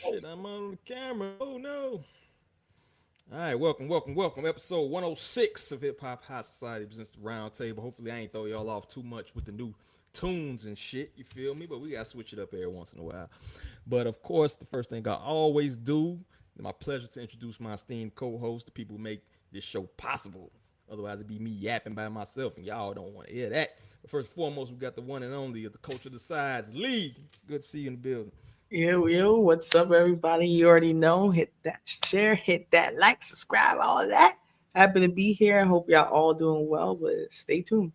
shit, I'm on the camera. Oh no. All right, welcome. Episode 106 of Hip Hop High Society presents the Roundtable. Hopefully, I ain't throw y'all off too much with the new tunes and shit. You feel me? But we gotta switch it up every once in a while. But of course, the first thing I always do, it's my pleasure to introduce my esteemed co-host, the people who make this show possible. Otherwise, it'd be me yapping by myself, and y'all don't want to hear that. But first and foremost, we got the one and only of the culture decides, Lee. It's good to see you in the building. Yo, what's up, everybody? You already know. Hit that share, hit that like, subscribe, all of that. Happy to be here. I hope y'all all doing well, but stay tuned.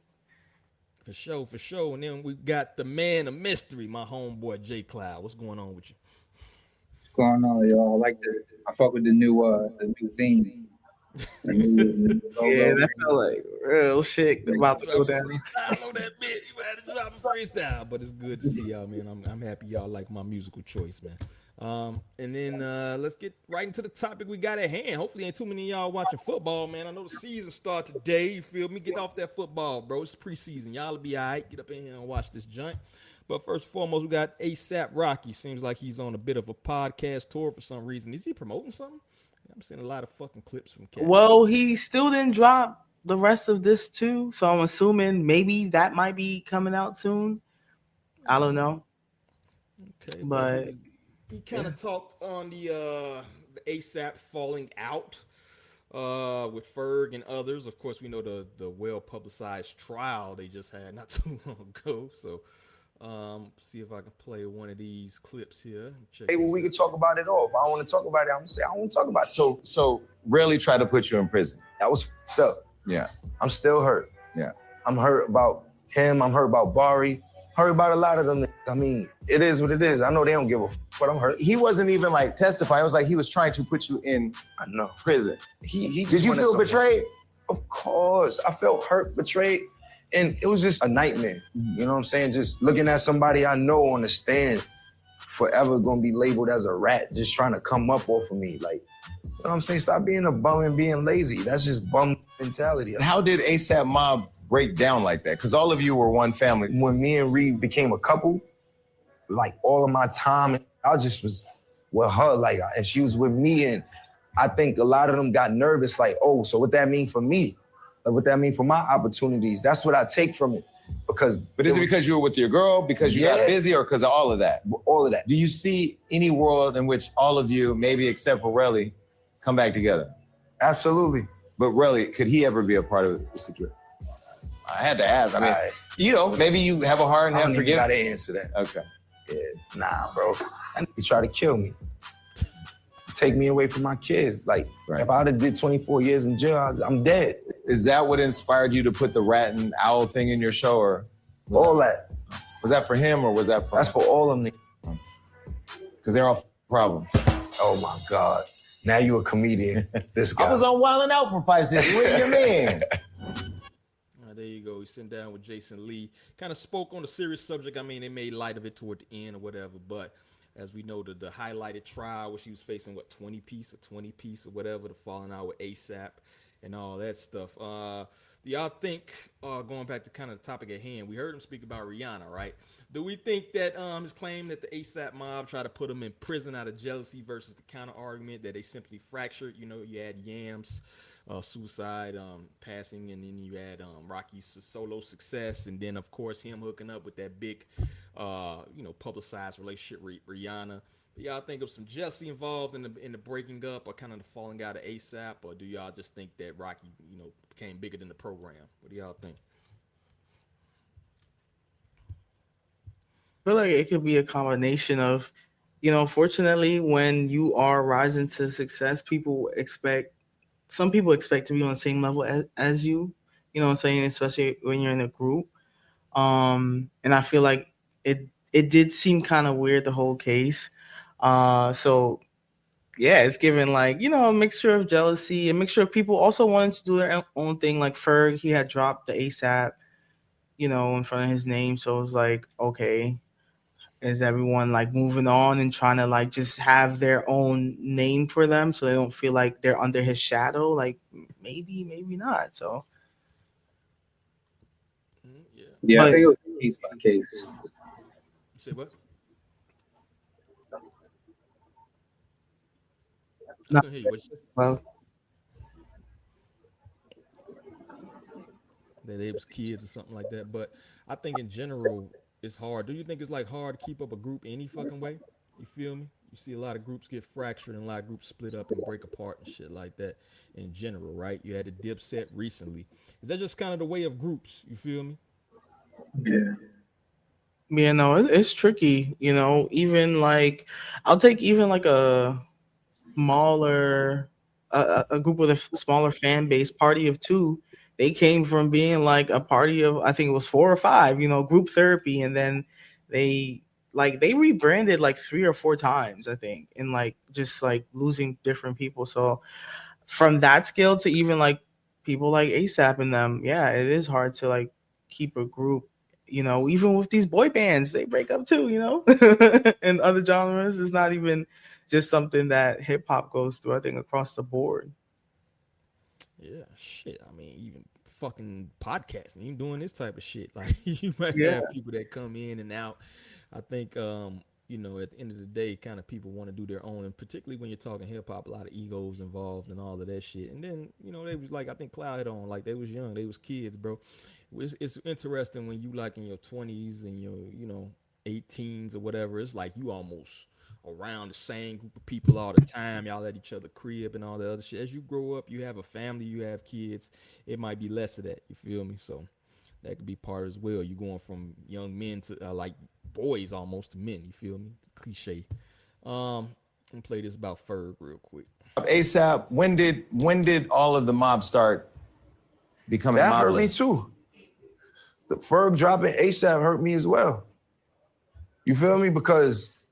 For sure. And then we got the man of mystery, my homeboy J Cloud. What's going on with you? What's going on, y'all? I fuck with the new theme, the new Yeah, logo. that felt like real shit about to go Drop a down. freestyle on that bit. You had to drop a freestyle, but it's good to see y'all, man. I'm happy y'all like my musical choice, man. And then let's get right into the topic we got at hand. Hopefully, ain't too many of y'all watching football, man. I know the season start today. You feel me? Get off that football, bro. It's preseason. Y'all will be all right. Get up in here and watch this joint. But first and foremost, we got ASAP Rocky. Seems like he's on a bit of a podcast tour for some reason. Is he promoting something? I'm seeing a lot of fucking clips from Cat. Well, he still didn't drop the rest of this too, so I'm assuming maybe that might be coming out soon. I don't know, Okay, but but he kind yeah. of talked on the ASAP falling out with Ferg and others. Of course, we know the well publicized trial they just had not too long ago. So see if I can play one of these clips here. Check Hey, well, this we out. can talk about it all. If I don't want to talk about it, I'm gonna say I don't want to talk about it. So really try to put you in prison. That was fucked up. Yeah. I'm still hurt. Yeah. I'm hurt about him. I'm hurt about Bari. Hurt about a lot of them. I mean, it is what it is. I know they don't give a fuck, but I'm hurt. He wasn't even like testifying. It was like he was trying to put you in I know. prison. He Did you feel betrayed? Of course. I felt hurt, betrayed. And it was just a nightmare. You know what I'm saying? Just looking at somebody I know on the stand forever gonna be labeled as a rat, just trying to come up off of me. Like, you know what I'm saying? Stop being a bum and being lazy. That's just bum mentality. How did ASAP Mob break down like that? Because all of you were one family. When me and Reed became a couple, like all of my time, I just was with her, like, and she was with me. And I think a lot of them got nervous, like, oh, so what that mean for me? Like, what that mean for my opportunities? That's what I take from it. But is it because you were with your girl, because you got busy, or because of all of that? All of that. Do you see any world in which all of you, maybe except for Relly, come back together? Absolutely. But Relly, could he ever be a part of the situation? I had to ask. I mean, Right. you know, maybe you have a heart and I have don't even forgiveness. gotta answer that. Okay. Yeah, nah, bro. He tried to kill me. Take me away from my kids. Like, Right. if I'd have did 24 years in jail, I'm dead. Is that what inspired you to put the rat and owl thing in your show, or All that. was that for him, or was that for? That's for all of them. Because they're all problems. Oh my God. Now you a comedian. This guy. I was on Wildin' Out for 5 6. What do you mean? There you go. He's sitting down with Jason Lee. Kind of spoke on a serious subject. I mean, they made light of it toward the end or whatever, but as we know, the highlighted trial where she was facing, 20 piece or whatever, the falling out with ASAP and all that stuff. Do y'all think, going back to kind of the topic at hand, we heard him speak about Rihanna, right? Do we think that his claim that the ASAP mob tried to put him in prison out of jealousy versus the counter argument that they simply fractured? You know, you had Yams, suicide, passing, and then you had Rocky's solo success, and then of course him hooking up with that big, publicized relationship with Rihanna. Do y'all think of some jealousy involved in the breaking up, or kind of the falling out of ASAP, or do y'all just think that Rocky, became bigger than the program? What do y'all think? I feel like it could be a combination of, fortunately, when you are rising to success, some people expect to be on the same level as you, you know what I'm saying, especially when you're in a group. And I feel like it did seem kind of weird, the whole case. So yeah, it's given like, a mixture of jealousy, a mixture of people also wanting to do their own thing. Like Ferg, he had dropped the ASAP, in front of his name. So it was like, okay, is everyone like moving on and trying to like just have their own name for them so they don't feel like they're under his shadow? Like maybe not. So Yeah. Yeah, But- I think it was case by case. You say what? No, couldn't hear you. What you said? well, That they was kids or something like that. But I think in general, it's hard. Do you think it's like hard to keep up a group any fucking way? You feel me? You see a lot of groups get fractured and a lot of groups split up and break apart and shit like that in general, right? You had a Dipset recently. Is that just kind of the way of groups? You feel me? Yeah. yeah, no, it's tricky. Even like I'll take even like a smaller a group with a smaller fan base, party of two. They came from being like a party of, I think it was 4 or 5, group therapy, and then they they rebranded like 3 or 4 times, I think, and like just like losing different people. So from that scale to even like people like ASAP and them, yeah, it is hard to like keep a group. Even with these boy bands, they break up too. In other genres, it's not even just something that hip hop goes through. I think across the board. Yeah, shit. I mean, even fucking podcasting, even doing this type of shit. Like you might Yeah. have people that come in and out. I think at the end of the day, kind of people want to do their own, and particularly when you're talking hip hop, a lot of egos involved and all of that shit. And then, they was like, I think Cloud hit on, like they was young, they was kids, bro. It's interesting when you like in your 20s and your, 18s or whatever. It's like you almost around the same group of people all the time. Y'all at each other crib and all that other shit. As you grow up, you have a family, you have kids. It might be less of that. You feel me? So that could be part as well. You going from young men to like boys almost to men. You feel me? Cliche. I'm gonna play this about Ferg real quick. ASAP, when did all of the mob start becoming That hurt me mobless? too. The Ferg dropping ASAP hurt me as well. You feel me? Because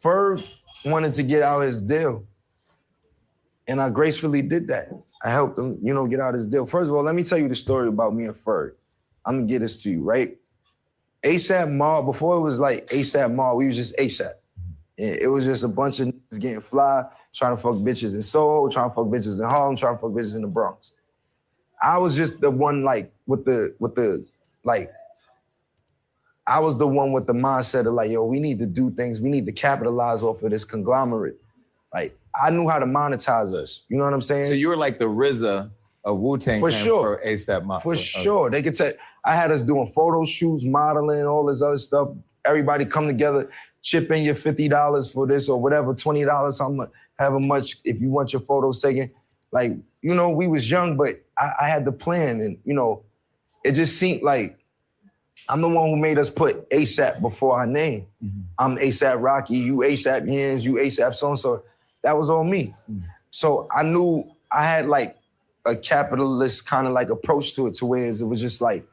Ferg wanted to get out his deal. And I gracefully did that. I helped him, get out his deal. First of all, let me tell you the story about me and Ferg. I'm gonna get this to you, right? ASAP Mob, before it was like ASAP Mob, we was just ASAP. It was just a bunch of niggas getting fly, trying to fuck bitches in Soho, trying to fuck bitches in Harlem, trying to fuck bitches in the Bronx. I was just the one like I was the one with the mindset of like, yo, we need to do things. We need to capitalize off of this conglomerate. Like, I knew how to monetize us. You know what I'm saying? So you were like the RZA of Wu-Tang For Clan sure. for ASAP Mob. For sure. They could tell. I had us doing photo shoots, modeling, all this other stuff. Everybody come together, chip in your $50 for this or whatever, $20, however much, if you want your photos taken. Like, we was young, but I had the plan. And, it just seemed like I'm the one who made us put ASAP before our name. Mm-hmm. I'm ASAP Rocky, you ASAP Yams, you ASAP so-and-so. That was all me. Mm-hmm. So I knew I had like a capitalist kind of like approach to it, to where it was just like,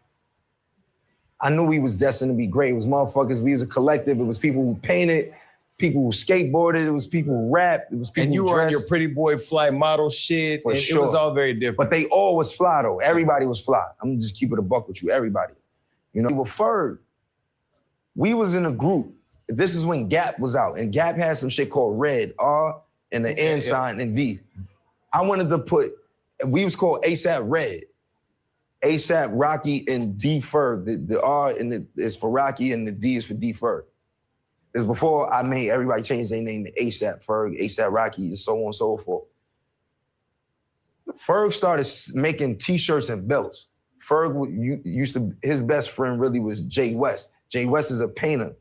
I knew we was destined to be great. It was motherfuckers, we was a collective. It was people who painted, people who skateboarded, it was people who rapped, it was people and you who were on dressed. your Pretty Boy Fly model shit. For and sure. It was all very different. But they all was fly though. Everybody was fly. I'm gonna just keep it a buck with you, everybody. We were Ferg. We was in a group. This is when Gap was out, and Gap had some shit called Red, R, and the N sign, and D. I wanted to put, we was called ASAP Red. ASAP Rocky and D Ferg. The R is for Rocky and the D is for D Ferg. It's before I made everybody change their name to ASAP Ferg, ASAP Rocky, and so on and so forth. Ferg started making t-shirts and belts. Ferg used to, his best friend really was Jay West. Jay West is a painter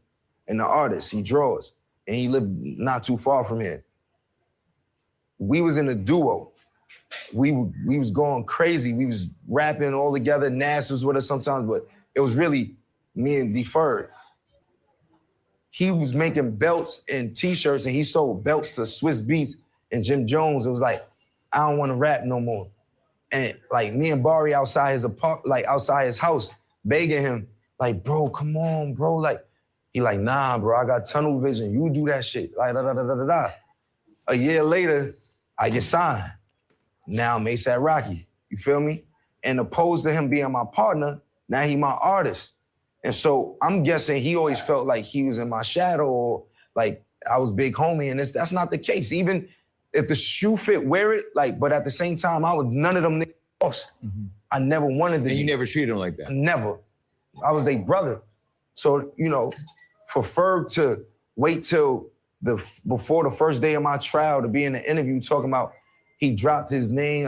and an artist. He draws, and he lived not too far from here. We was in a duo. We was going crazy. We was rapping all together. Nas was with us sometimes, but it was really me and D Ferg. He was making belts and t-shirts, and he sold belts to Swiss Beats and Jim Jones. It was like, I don't want to rap no more. And like me and Barry outside his house, begging him, like, bro, come on, bro. Like, he like, nah, bro, I got tunnel vision. You do that shit. Like, da da da da da da. A year later, I get signed. Now I'm ASAP Rocky. You feel me? And opposed to him being my partner, now he my artist. And so I'm guessing he always felt like he was in my shadow, or like I was big homie, and that's not the case. Even if the shoe fit, wear it. Like, but at the same time, I was none of them niggas. Mm-hmm. I never wanted to. And you never treated him like that? Never. I was their brother. So, for Ferg to wait till before the first day of my trial to be in the interview talking about he dropped his name.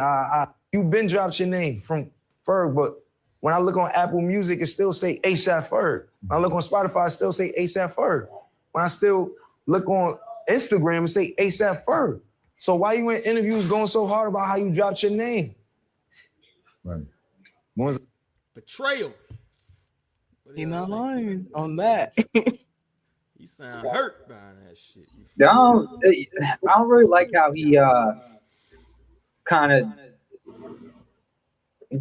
You been dropped your name from Ferg, but when I look on Apple Music, it still say ASAP Ferg. When I look on Spotify, it still say ASAP Ferg. When I still look on Instagram, it say ASAP Ferg. So why you in interviews going so hard about how you dropped your name? Right. Betrayal. He not lying on that. He sound hurt by that shit. I don't really like how he kind of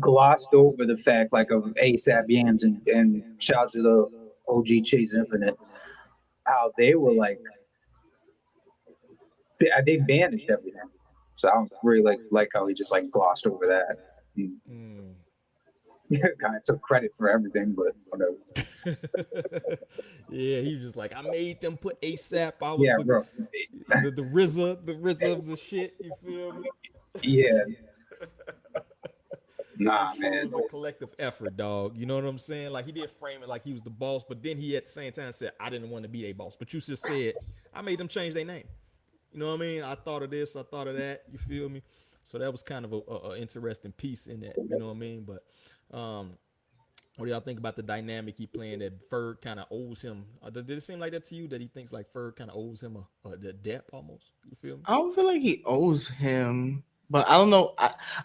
glossed over the fact like of ASAP Yams and shout out to the OG Chase Infinite, how they were like they banished everything. So I don't really like how he just like glossed over that. Kind of took credit for everything, but whatever. Yeah, he was just like, I made them put ASAP. I was Yeah, bro. the RZA of the shit. You feel me? Yeah. Nah, I'm sure man. it was a collective effort, dog. You know what I'm saying? Like he did frame it like he was the boss, but then he at the same time said, I didn't want to be a boss. But you just said, I made them change their name. You know what I mean? I thought of this, I thought of that. You feel me? So that was kind of a interesting piece in that. You know what I mean? But what do y'all think about the dynamic he playing that Ferg kind of owes him? Did it seem like that to you, that he thinks like Ferg kind of owes him a debt almost? You feel me? I don't feel like he owes him, but I don't know.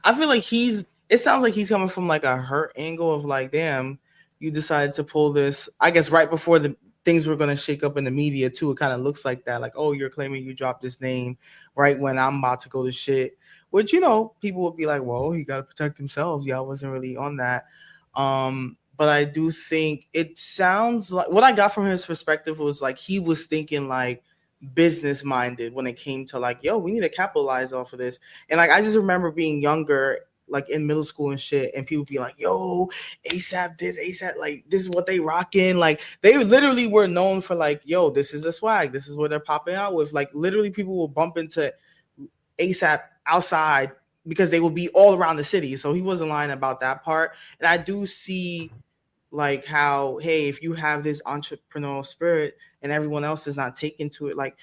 I feel like it sounds like he's coming from like a hurt angle of like, damn, you decided to pull this, I guess right before the things were going to shake up in the media too. It kind of looks like that. Like, oh, you're claiming you dropped this name right when I'm about to go to shit, which, you know, people would be like, well, he got to protect himself. Yeah, I wasn't really on that. But I do think it sounds like what I got from his perspective was like he was thinking like business minded when it came to like, yo, we need to capitalize off of this. And like I just remember being younger, like in middle school and shit, and people be like, yo, ASAP this, ASAP, like this is what they rocking. Like they literally were known for like, yo, this is the swag, this is what they're popping out with. Like literally people will bump into ASAP outside because they will be all around the city. So he wasn't lying about that part. And I do see like how, hey, if you have this entrepreneurial spirit and everyone else is not taken to it, like,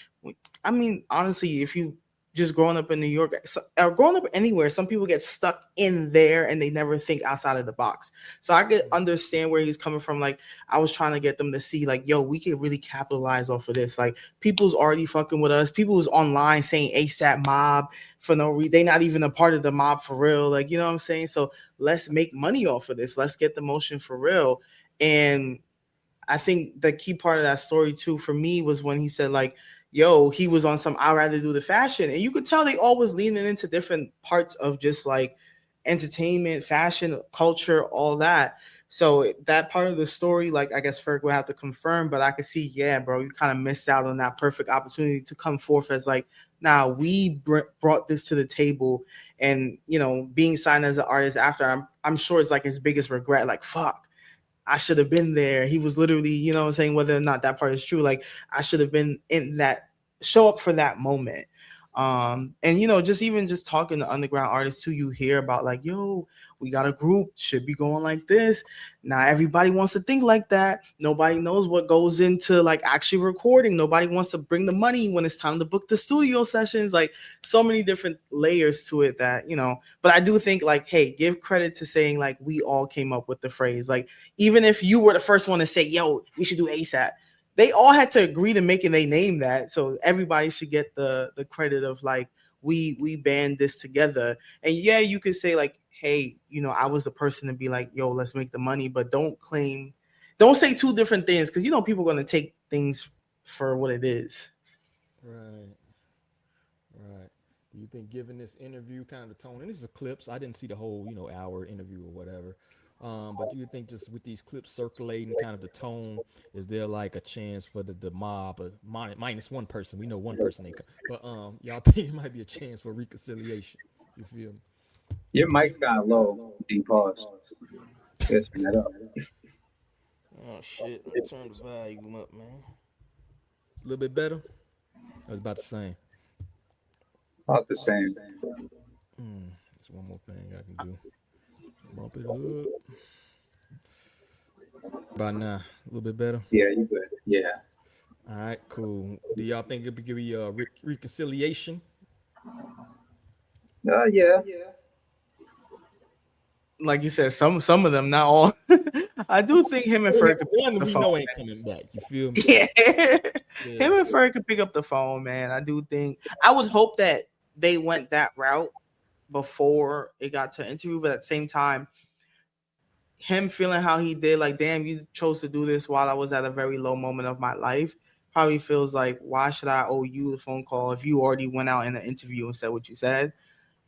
I mean, honestly, if you just growing up in New York or growing up anywhere, some people get stuck in there and they never think outside of the box. So I could understand where he's coming from. Like I was trying to get them to see like, yo, we could really capitalize off of this. Like people's already fucking with us. People who's online saying ASAP mob for no reason. They not even a part of the mob for real. Like, you know what I'm saying? So let's make money off of this. Let's get the motion for real. And I think the key part of that story too for me was when he said like, yo, he was on some I'd rather do the fashion. And you could tell they always leaning into different parts of just like entertainment, fashion, culture, all that. So that part of the story, like I guess Ferg would have to confirm, but I could see, yeah, bro, you kind of missed out on that perfect opportunity to come forth as like, nah, we brought this to the table. And, you know, being signed as an artist after, I'm sure it's like his biggest regret, like, fuck, I should have been there. He was literally, you know what I'm saying, whether or not that part is true, like I should have been in that, show up for that moment. And you know, just talking to underground artists too, you hear about like, yo, we got a group, should be going like this. Now everybody wants to think like that. Nobody knows what goes into like actually recording. Nobody wants to bring the money when it's time to book the studio sessions. Like so many different layers to it that, you know, but I do think like, hey, give credit to saying like we all came up with the phrase. Like even if you were the first one to say, yo, we should do ASAP, they all had to agree to making they name that. So everybody should get the credit of like, we banned this together. And yeah, you could say like, hey, you know, I was the person to be like, yo, let's make the money, but don't say two different things. Cause you know, people are going to take things for what it is. Right. Do you think giving this interview kind of the tone, and this is clips, I didn't see the whole, you know, hour interview or whatever. But do you think just with these clips circulating kind of the tone, is there like a chance for the mob, minus one person? We know one person ain't, but y'all think it might be a chance for reconciliation? You feel me? Your mic's kind of low. Being paused. Let's bring that up. Oh shit! Let me turn the volume up, man. It's a little bit better. I was about the same. About the same. There's one more thing I can do. Bump it up. About now, a little bit better. Yeah, you good. Yeah. All right, cool. Do y'all think it could be a reconciliation? Yeah. Like you said, some of them, not all. I do think him and Ferg could pick up One the we phone. know ain't coming back. You feel me? Yeah. Yeah. Him and Ferg could pick up the phone, man. I do think. I would hope that they went that route before it got to interview, but at the same time, him feeling how he did, like, damn, you chose to do this while I was at a very low moment of my life, probably feels like, why should I owe you the phone call if you already went out in an interview and said what you said?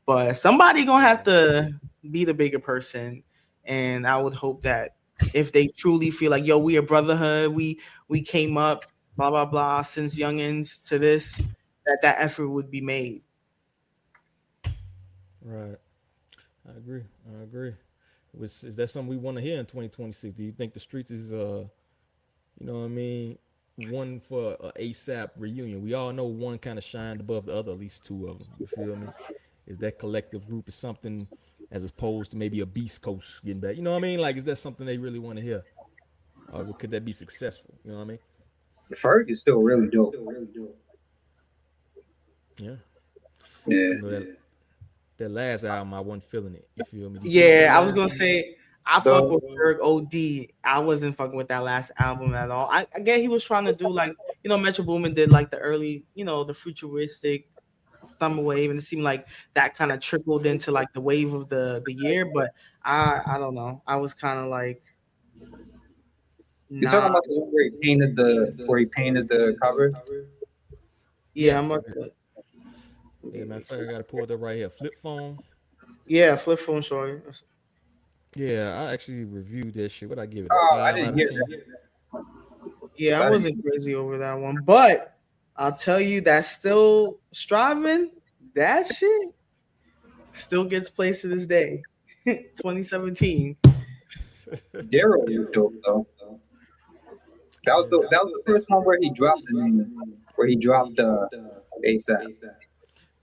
But somebody gonna have to be the bigger person, and I would hope that if they truly feel like, yo, we a brotherhood, we came up, blah blah blah, since youngins to this, that effort would be made. Right. I agree. I agree. Is that something we want to hear in 2026? Do you think the streets is you know what I mean, one for a ASAP reunion? We all know one kind of shined above the other, at least two of them. You feel me? Is that collective group is something as opposed to maybe a Beast Coast getting back? You know what I mean? Like, is that something they really want to hear, or could that be successful? You know what I mean? Ferg is still really dope. Yeah. Yeah. You know that last album, I wasn't feeling it. You feel me? Yeah, I was gonna say I So- fuck with Ferg OD. I wasn't fucking with that last album at all. I get he was trying to do, like, you know, Metro Boomin did, like, the early, you know, the futuristic summer wave, and it seemed like that kind of trickled into like the wave of the year. But I don't know. I was kind of like, You're talking nah. about the one where he painted the cover? Yeah, I'm about to, Yeah, matter of fact, I got to pull it up right here. Flip phone. yeah, flip phone, sorry. Yeah, I actually reviewed that shit. What I give it? Oh, I 5 didn't out hear of 10. that. Yeah, I wasn't crazy over that one, but I'll tell you that still striving, that shit still gets placed to this day. 2017. Daryl was dope though. That was the first one where he dropped ASAP.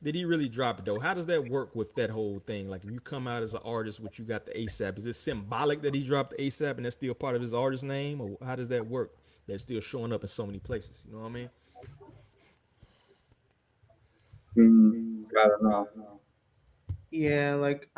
Did he really drop it though? How does that work with that whole thing? Like, if you come out as an artist, what you got the ASAP, is it symbolic that he dropped the ASAP and that's still part of his artist name, or how does that work? That's still showing up in so many places. You know what I mean? I don't know. Yeah, like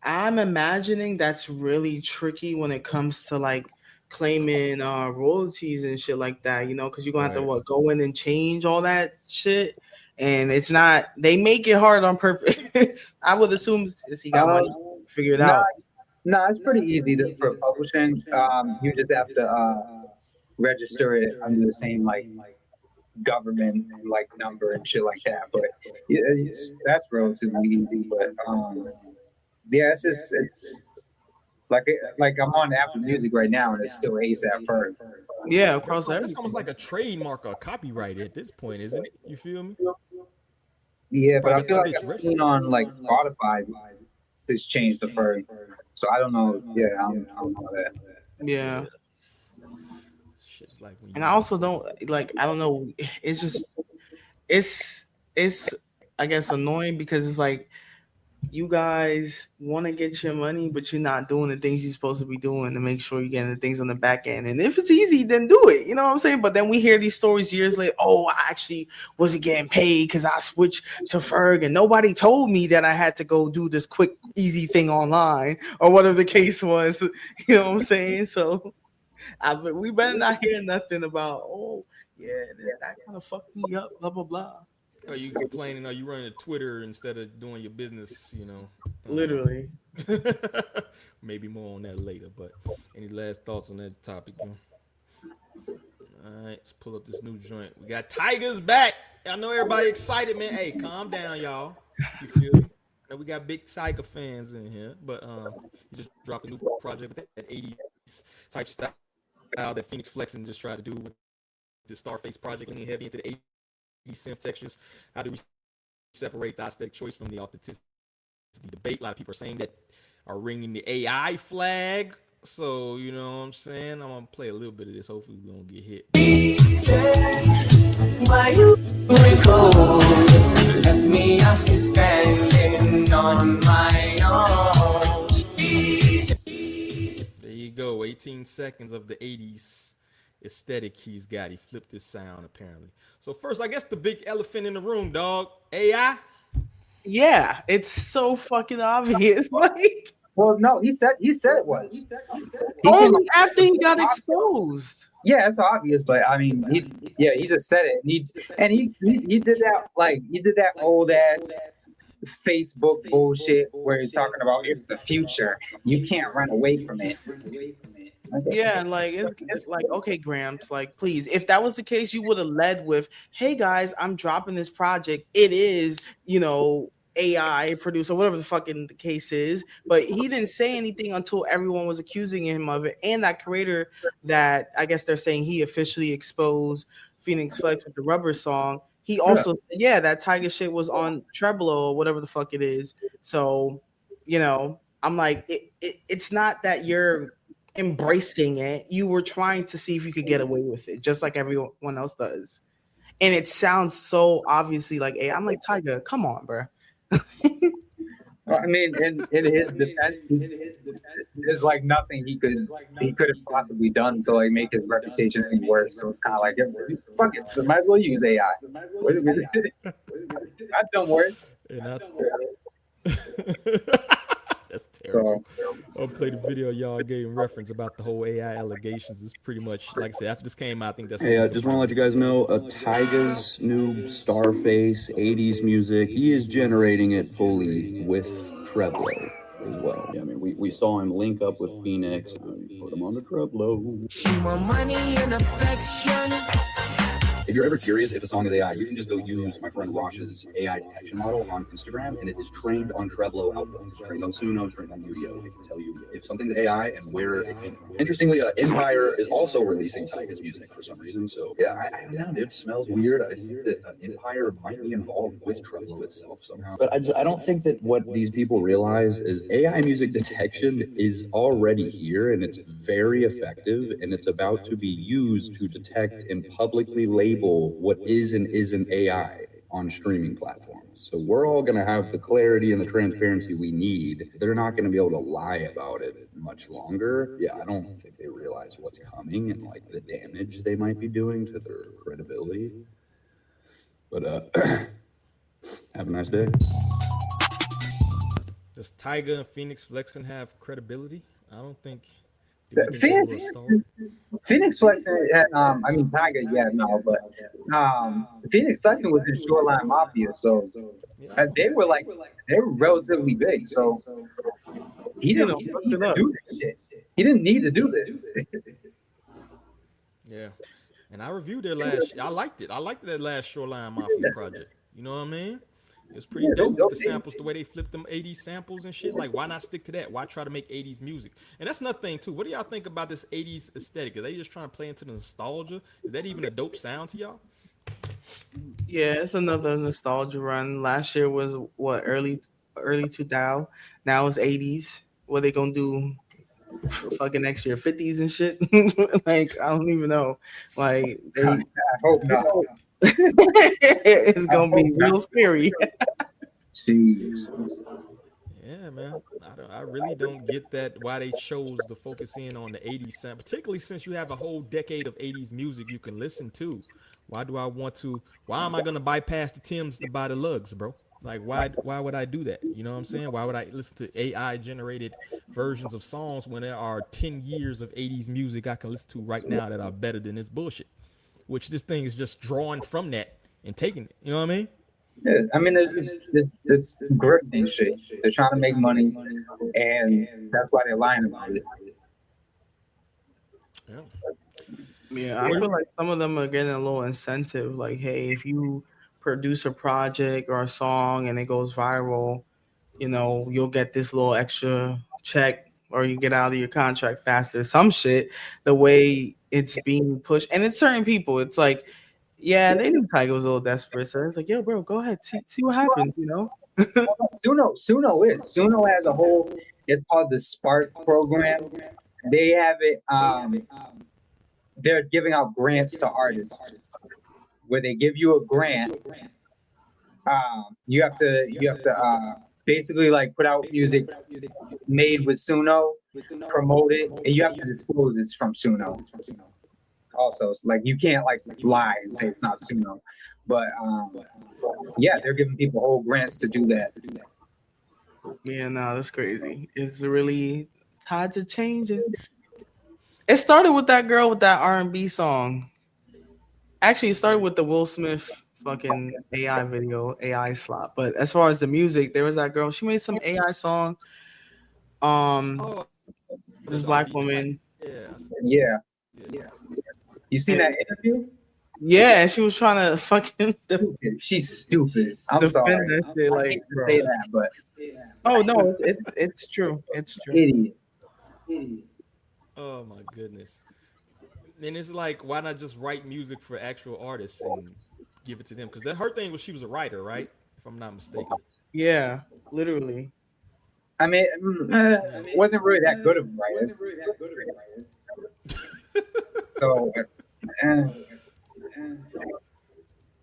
I'm imagining that's really tricky when it comes to like claiming royalties and shit like that, you know, because you're gonna have to go in and change all that shit. And it's not, they make it hard on purpose. I would assume since he got money figured out. No, it's pretty easy for publishing. You just have to register it under the same like government like number and shit like that. But yeah, that's relatively easy. But yeah, it's like I'm on Apple Music right now and it's still ASAP Ferg. Yeah, across That's everything. almost like a trademark or copyright at this point, isn't it? You feel me? Yeah, but I Probably feel that like bitch I've registered. seen on like Spotify it's changed the Ferg. So I don't know. Yeah, I don't know that. Yeah. Shit's like when And I also don't like, I don't know, it's just it's I guess annoying because it's like you guys want to get your money, but you're not doing the things you're supposed to be doing to make sure you're getting the things on the back end. And if it's easy, then do it. You know what I'm saying? But then we hear these stories years later. Oh, I actually wasn't getting paid because I switched to Ferg and nobody told me that I had to go do this quick, easy thing online or whatever the case was. You know what I'm saying? So we better not hear nothing about, oh, yeah, this guy kind of fucked me up, blah, blah, blah. Are you complaining? Are you running a Twitter instead of doing your business? You know, Literally. Maybe more on that later. But any last thoughts on that topic? All right, let's pull up this new joint. We got Tyga's back. I know everybody excited, man. Hey, calm down, y'all. You feel me? Now we got big Tyga fans in here, but he just dropped a new project with that 80s type style that Phoenix Flex and just tried to do with the Starface project, leaning heavy into the 80s synth textures. How do we separate the aesthetic choice from the authenticity debate? A lot of people are saying that are ringing the AI flag. So, you know what I'm saying? I'm going to play a little bit of this. Hopefully we don't get hit. Why you recall? Left me out here standing on my own. There you go. 18 seconds of the 80s aesthetic he's got. He flipped his sound apparently. So first, I guess the big elephant in the room, dog, AI. Yeah, it's so fucking obvious. Like Well, no, he said it was. He came only after he got exposed. Yeah, it's obvious, but I mean, he just said it. He did that he did that old ass Facebook bullshit where he's talking about it's the future. You can't run away from it. Yeah, like it's like, okay, Gramps, like please, if that was the case, you would have led with, "Hey guys, I'm dropping this project. It is, AI producer, whatever the fucking case is." But he didn't say anything until everyone was accusing him of it, and that creator that I guess they're saying he officially exposed Phoenix Flex with the Rubber song. He also said, that Tyga shit was on Treblo or whatever the fuck it is. So, I'm like, it's not that you're embracing it. You were trying to see if you could get away with it, just like everyone else does. And it sounds so obviously like, hey, I'm like, Tyga, come on, bro. I mean, in his defense, there's like nothing he could have possibly done to like make his reputation any worse. So it's kind of like, fuck it, might as well use AI. I've done worse. That's terrible. I'll play the video y'all gave reference about the whole AI allegations. It's pretty much, like I said, after this came out, I think that's. Hey, I just want to let you guys know, Tyga's new Starface 80s music, he is generating it fully with Treblo as well. Yeah, I mean, we saw him link up with Phoenix, and put him on the Treblo. She want money and affection. If you're ever curious if a song is AI, you can just go use my friend Rosh's AI detection model on Instagram, and it is trained on Treblo outputs. It's trained on Suno, it's trained on Udio. It can tell you if something's AI and where it came from. Interestingly, Empire is also releasing Tyga's music for some reason. So yeah, I don't know, dude. It smells weird. I think that Empire might be involved with Treblo itself somehow. But I don't think that what these people realize is AI music detection is already here, and it's very effective, and it's about to be used to detect and publicly label what is and isn't AI on streaming platforms. So we're all going to have the clarity and the transparency we need. They're not going to be able to lie about it much longer. Yeah, I don't think they realize what's coming and like the damage they might be doing to their credibility. But have a nice day. Does Tyga and Phoenix Flexing have credibility? I don't think. Phoenix Flexing, I mean Tyga, but Phoenix Flexing was in Shoreline Mafia, so they were relatively big. So he didn't need to do this shit. He didn't need to do this. Yeah, and I reviewed their last. I liked it. I liked that last Shoreline Mafia project. You know what I mean? It was pretty dope with the samples, the way they flipped them 80s samples and shit. Like, why not stick to that? Why try to make 80s music? And that's another thing, too. What do y'all think about this 80s aesthetic? Are they just trying to play into the nostalgia? Is that even a dope sound to y'all? Yeah, it's another nostalgia run. Last year was, early 2000. Now it's 80s. What they gonna do fucking next year? 50s and shit? Like, I don't even know. Like, I hope not. It's gonna be real scary. Jeez. Yeah, man. I really don't get that why they chose to focus in on the 80s sound, particularly since you have a whole decade of 80s music you can listen to. Why am I gonna bypass the Timbs to buy the lugs, bro? Like, why would I do that? You know what I'm saying? Why would I listen to AI generated versions of songs when there are 10 years of 80s music I can listen to right now that are better than this bullshit? Which this thing is just drawing from that and taking it. You know what I mean? Yeah, I mean, it's grifting shit. They're trying to make money, and that's why they're lying about it. Yeah, I feel like some of them are getting a little incentive. Like, hey, if you produce a project or a song and it goes viral, you'll get this little extra check, or you get out of your contract faster. Some shit, the way it's being pushed. And it's certain people. It's like, yeah, they knew Tyga was a little desperate. So it's like, yo, bro, go ahead. See what happens, Suno has a whole, it's called the Spark program. They have it, they're giving out grants to artists where they give you a grant. You have to basically like put out music made with Suno, promote it, and you have to disclose it's from Suno. also. It's like you can't like lie and say it's not Suno. But yeah, they're giving people whole grants to do that. Yeah, no, that's crazy. It's really tides are changing. It started with that girl with that R&B song. Actually, it started with the Will Smith fucking AI video, AI slap. But as far as the music, there was that girl. She made some AI song. Oh, This the black R&B. woman. Yeah. Yeah. You seen that interview? Yeah, and she was trying to fucking Stupid. She's stupid. I'm defend sorry. that shit. I Like, hate to bro. say that, but Oh no, it's true. It's true. idiot. Oh my goodness. And it's like, why not just write music for actual artists and give it to them? Because her thing was she was a writer, right? If I'm not mistaken. Yeah, literally. I mean, wasn't really that good of a writer. So,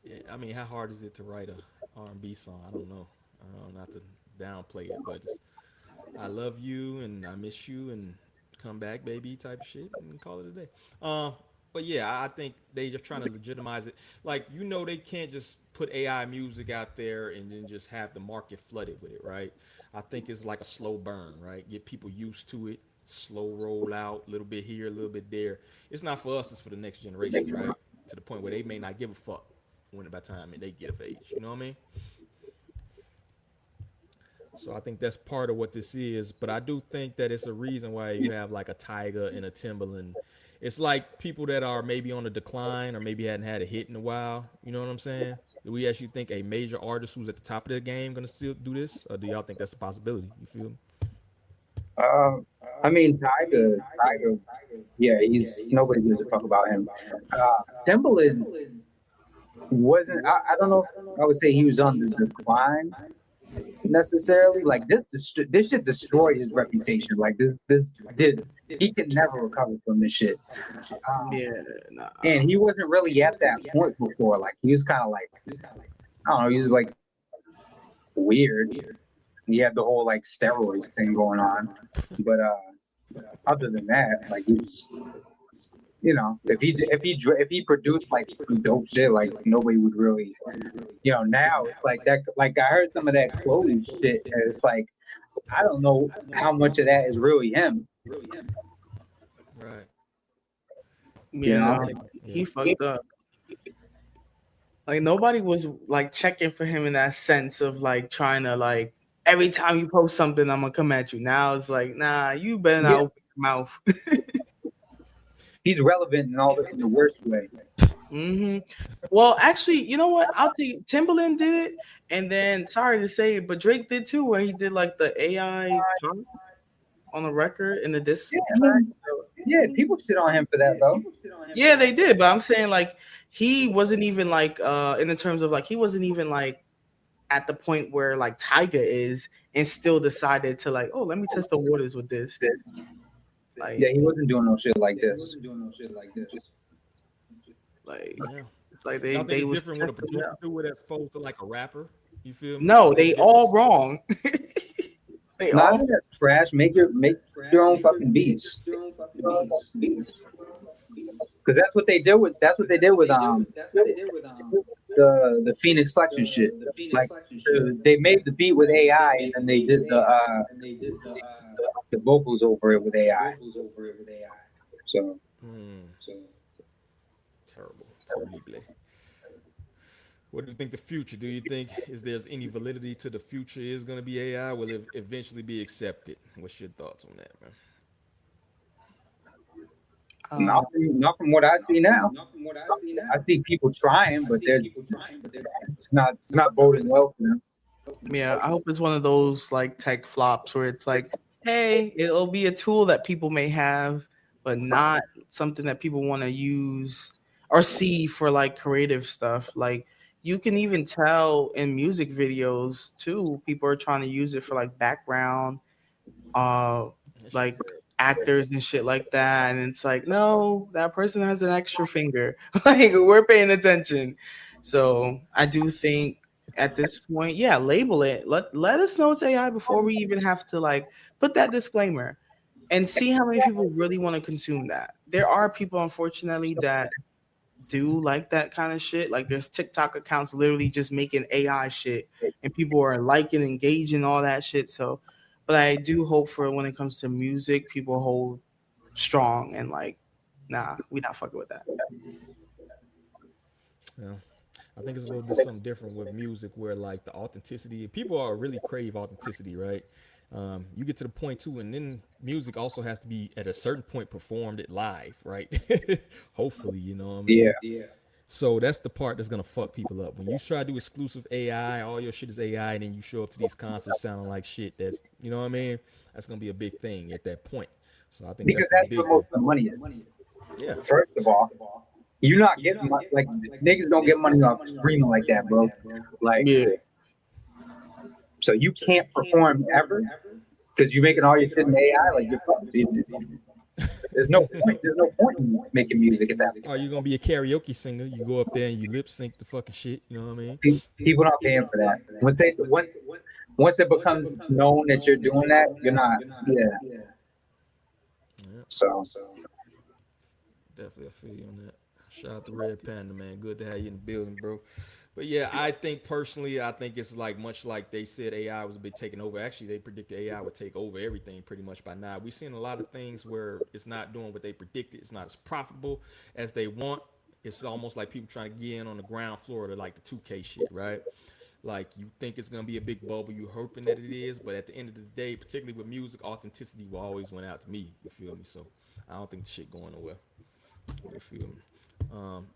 Yeah, I mean, how hard is it to write a R&B song? I don't know. Not to downplay it, but it's, I love you and I miss you and come back, baby, type of shit, and call it a day. But yeah, I think they just trying to legitimize it. Like, they can't just put AI music out there and then just have the market flooded with it, right? I think it's like a slow burn, right? Get people used to it, slow roll out, a little bit here, a little bit there. It's not for us, it's for the next generation, right? To the point where they may not give a fuck when by the time they get of age. You know what I mean? So I think that's part of what this is. But I do think that it's a reason why you have like a Tyga and a Timbaland. It's like people that are maybe on a decline or maybe hadn't had a hit in a while. You know what I'm saying? Do we actually think a major artist who's at the top of the game gonna still do this, or do y'all think that's a possibility? You feel me? I mean, Tyga, yeah, he's nobody gives a fuck about him. Timbaland wasn't. I don't know if I would say he was on the decline necessarily. Like this shit destroyed his reputation. Like this did. He can never recover from this shit. Yeah, nah. And he wasn't really at that point before. Like he was kind of like, I don't know. He was like weird. He had the whole like steroids thing going on, but other than that, like he was, if he produced like some dope shit, like nobody would really, now it's like that. Like I heard some of that Chloe shit, and it's like I don't know how much of that is really him. Right. Yeah, no, he fucked up. Like nobody was like checking for him in that sense of like trying to like every time you post something, I'm gonna come at you. Now it's like, nah, you better not open your mouth. He's relevant in the worst way. Mm-hmm. Well, actually, you know what? I'll take Timbaland did it, and then sorry to say it, but Drake did too, where he did like the AI pop on the record in the disc. Yeah, people shit on him for that though. Yeah, they did, but I'm saying like he wasn't even like in the terms of like he wasn't even like at the point where like Tyga is, and still decided to like, oh, let me test the waters with this. Like, yeah, he wasn't doing no shit like this. Like, Yeah. it's like Y'all think they it's was different when a testing producer out. do it as opposed to like a rapper? You feel me? Oh, No, they all wrong. They No, I all think that's trash. Make your own fucking beats. Because that's what they did with the Phoenix Flexion shit. Like they made the beat with AI and then they did the vocals over it with AI. So Terrible. What do you think the future? Do you think there's any validity to the future is going to be AI? Will it eventually be accepted? What's your thoughts on that, man? Not from what I see now. I see people trying, but it's not voting well for them. Yeah, I hope it's one of those like tech flops where it's like, hey, it'll be a tool that people may have, but not something that people want to use or see for like creative stuff. Like you can even tell in music videos too, people are trying to use it for like background, like actors and shit like that. And it's like, no, that person has an extra finger. Like we're paying attention. So I do think at this point, label it. Let us know it's AI before we even have to like put that disclaimer. and see how many people really want to consume that. There are people, unfortunately, that do like that kind of shit. Like there's TikTok accounts literally just making AI shit, and people are liking, engaging, all that shit. So, but I do hope for when it comes to music, people hold strong and like, nah, we not fucking with that. Yeah. I think it's a little bit something different with music where like the authenticity, people are really crave authenticity, right? You get to the point too, and then music also has to be at a certain point performed it live, right? Hopefully, you know what I Yeah. mean? So that's the part that's gonna fuck people up. When you try to do exclusive AI, all your shit is AI, and then you show up to these concerts sounding like shit. That's, you know what I mean? That's gonna be a big thing at that point. So I think Because that's the that's where big most one. of the money is. Yeah. First of all, you're not getting money, like niggas don't get money off streaming like that, bro. Like, Yeah. so you can't perform ever because you're making all your shit in AI. Like, you're fucked. There's no point. There's no point in making music at that Are you gonna be a karaoke singer? You go up there and you lip sync the fucking shit. You know what I mean? point. People not paying for that. Once it becomes known that you're doing that, you're not. Yeah. Yeah, So definitely, I feel you on that. Shout out to Red Panda, man. Good to have you in the building, bro. But yeah, I think personally, I think it's like much like they said AI was a bit taking over. Actually, they predicted AI would take over everything pretty much by now. We've seen a lot of things where it's not doing what they predicted. It's not as profitable as they want. It's almost like people trying to get in on the ground floor to like the 2K shit, right? Like you think it's gonna be a big bubble, you hoping that it is, but at the end of the day, particularly with music, authenticity will always win out to me. You feel me? So I don't think the shit going nowhere. You feel me?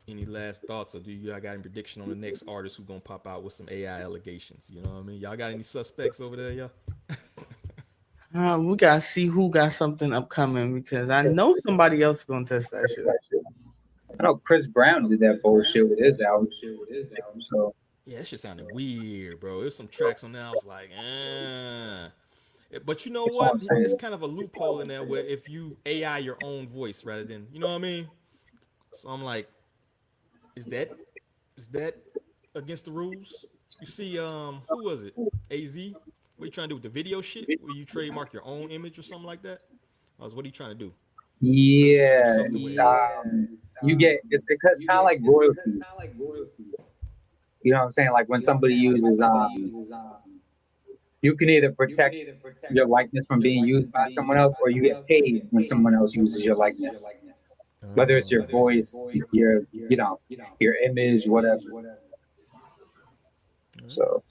Any last thoughts, or do you got any prediction on the next artist who gonna pop out with some AI allegations? You know what I mean? Y'all got any suspects over there, y'all? We gotta see who got something upcoming because I know somebody else is gonna test that shit. I know Chris Brown did that bullshit with his album. So Yeah, that shit sounded weird, bro. There's some tracks on there I was like, But you know that's what what? I'm It's saying. kind of a loophole in there where if you AI your own voice rather than, you know what I mean? So I'm like, is that is that against the rules? You see, who was it? AZ? What are you trying to do with the video shit? Where you trademark your own image or something like that? I was, what are you trying to do? Because it's trying to do Yeah, something with AI. you get it's kind of like royalties. You know what I'm saying? Like when somebody uses you can either protect your likeness from being used by someone else, or you get paid when someone else uses your likeness. Whether it's Oh, your voice, your your image, whatever. So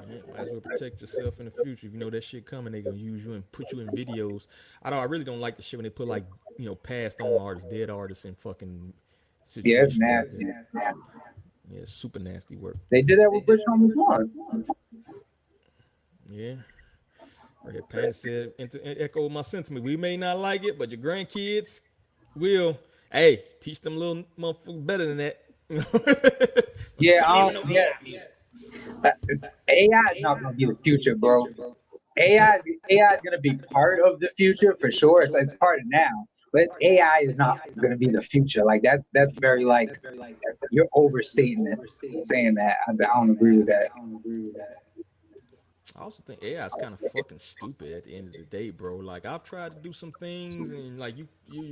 yeah, might as well protect yourself in the future. If you know that shit coming, they gonna use you and put you in videos. I really don't like the shit when they put like, passed on artists, dead artists in fucking yeah, it's situations like nasty. that. Yeah, it's super nasty work. They did that with Bush on the Blonde. Yeah. Red Panda said, echo my sentiment. We may not like it, but your grandkids will. Hey, teach them little motherfuckers better than that. Don't you Yeah, come in with no yeah. AI music. AI is not going to be the future, bro. AI is going to be part of the future for sure. It's part of now, but AI is not going to be the future. Like that's very like you're overstating it, saying that. I don't agree with that. I also think AI is kind of fucking stupid at the end of the day, bro. Like I've tried to do some things, and like you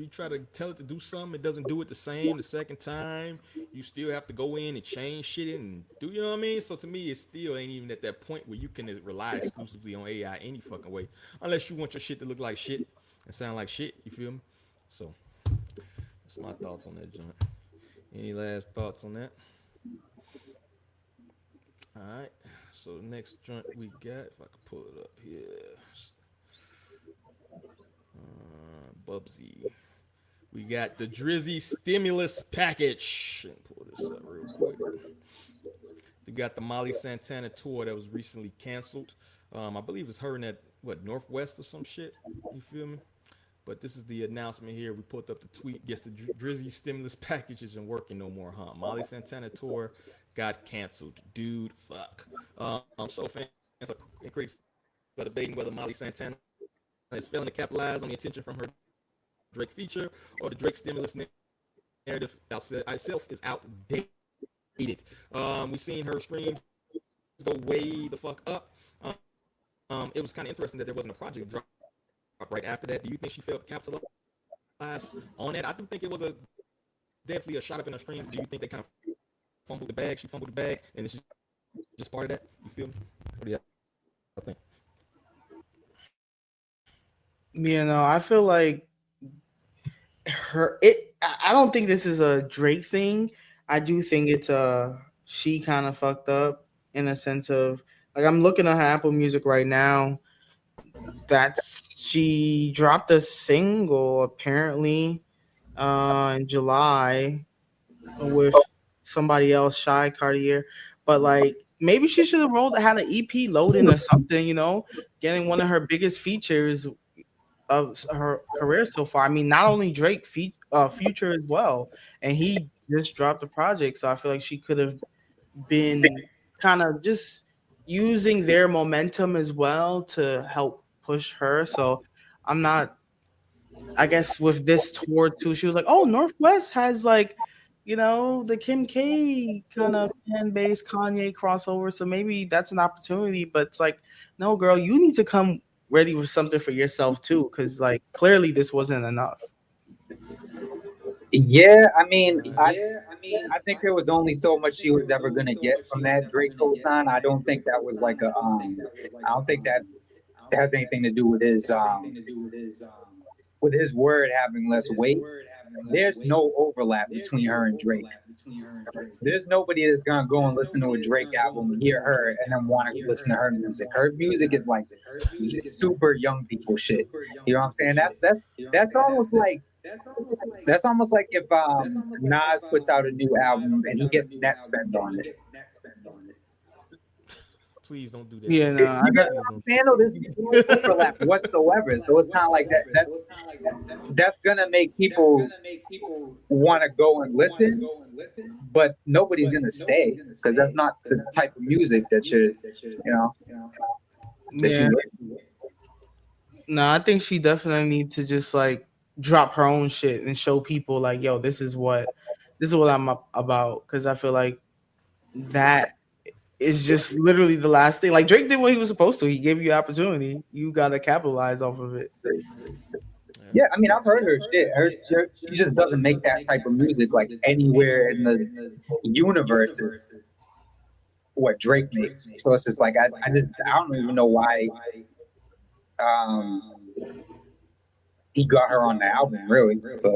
try to tell it to do something, it doesn't do it the same the second time. You still have to go in and change shit and do, you know what I mean? So to me, it still ain't even at that point where you can rely exclusively on AI any fucking way, unless you want your shit to look like shit and sound like shit. You feel me? So that's my thoughts on that joint. Any last thoughts on that? All right. So the next joint we got, if I can pull it up here, Bubsy. We got the Drizzy stimulus package. Let me pull this up real quick. We got the Molly Santana tour that was recently canceled. I believe it's her in that Northwest or some shit. You feel me? But this is the announcement here. We put up the tweet. Guess the Drizzy stimulus package isn't working no more, huh? Molly Santana tour got canceled. Dude, fuck. So fans and critics are debating whether Molly Santana is failing to capitalize on the attention from her Drake feature or the Drake stimulus narrative itself is outdated. We've seen her streams go way the fuck up. It was kind of interesting that there wasn't a project drop right after that. Do you think she felt capitalized on that? I do think it was definitely a shot up in her streams. Do you think they kind of fumbled the bag? She fumbled the bag, and it's just part of that. You feel me? What do you think? You know, I feel like I don't think this is a Drake thing. I do think it's she kind of fucked up in a sense of like I'm looking at her Apple Music right now. She dropped a single apparently in July with somebody else, Shy Cartier. But like maybe she should have had an EP loading or something, you know, getting one of her biggest features of her career so far. I mean, not only Drake, Future as well, and he just dropped a project, so I feel like she could have been kind of just using their momentum as well to help push her. So I'm not. I guess with this tour too, she was like, "Oh, Northwest has like, you know, the Kim K kind of fan base, Kanye crossover. So maybe that's an opportunity." But it's like, no, girl, you need to come ready with something for yourself too, because like clearly this wasn't enough. Yeah, I mean, I think there was only so much she was ever gonna get from that Drake cosign. I don't think that was like I don't think that has anything to do with his word having less weight. There's no overlap between her and Drake. There's nobody that's gonna go and listen to a Drake album, hear her, and then want to listen to her music. Her music is like super young people shit. You know what I'm saying? That's almost like if Nas puts out a new album and he gets net spend on it. Please don't do that. Yeah, no, You get what I'm saying? There's no overlap whatsoever. So it's kind of like that. That's gonna make people want to go and listen, but nobody's gonna stay because that's not the type of music that you know. Yeah. No, I think she definitely needs to just like drop her own shit and show people like, yo, this is what I'm about. Because I feel like that is just literally the last thing. Like Drake did what he was supposed to. He gave you opportunity. You gotta capitalize off of it. Yeah, I mean, I've heard her shit. She just doesn't make that type of music like anywhere in the universe is what Drake makes. So it's just like I don't even know why he got her on the album, really. But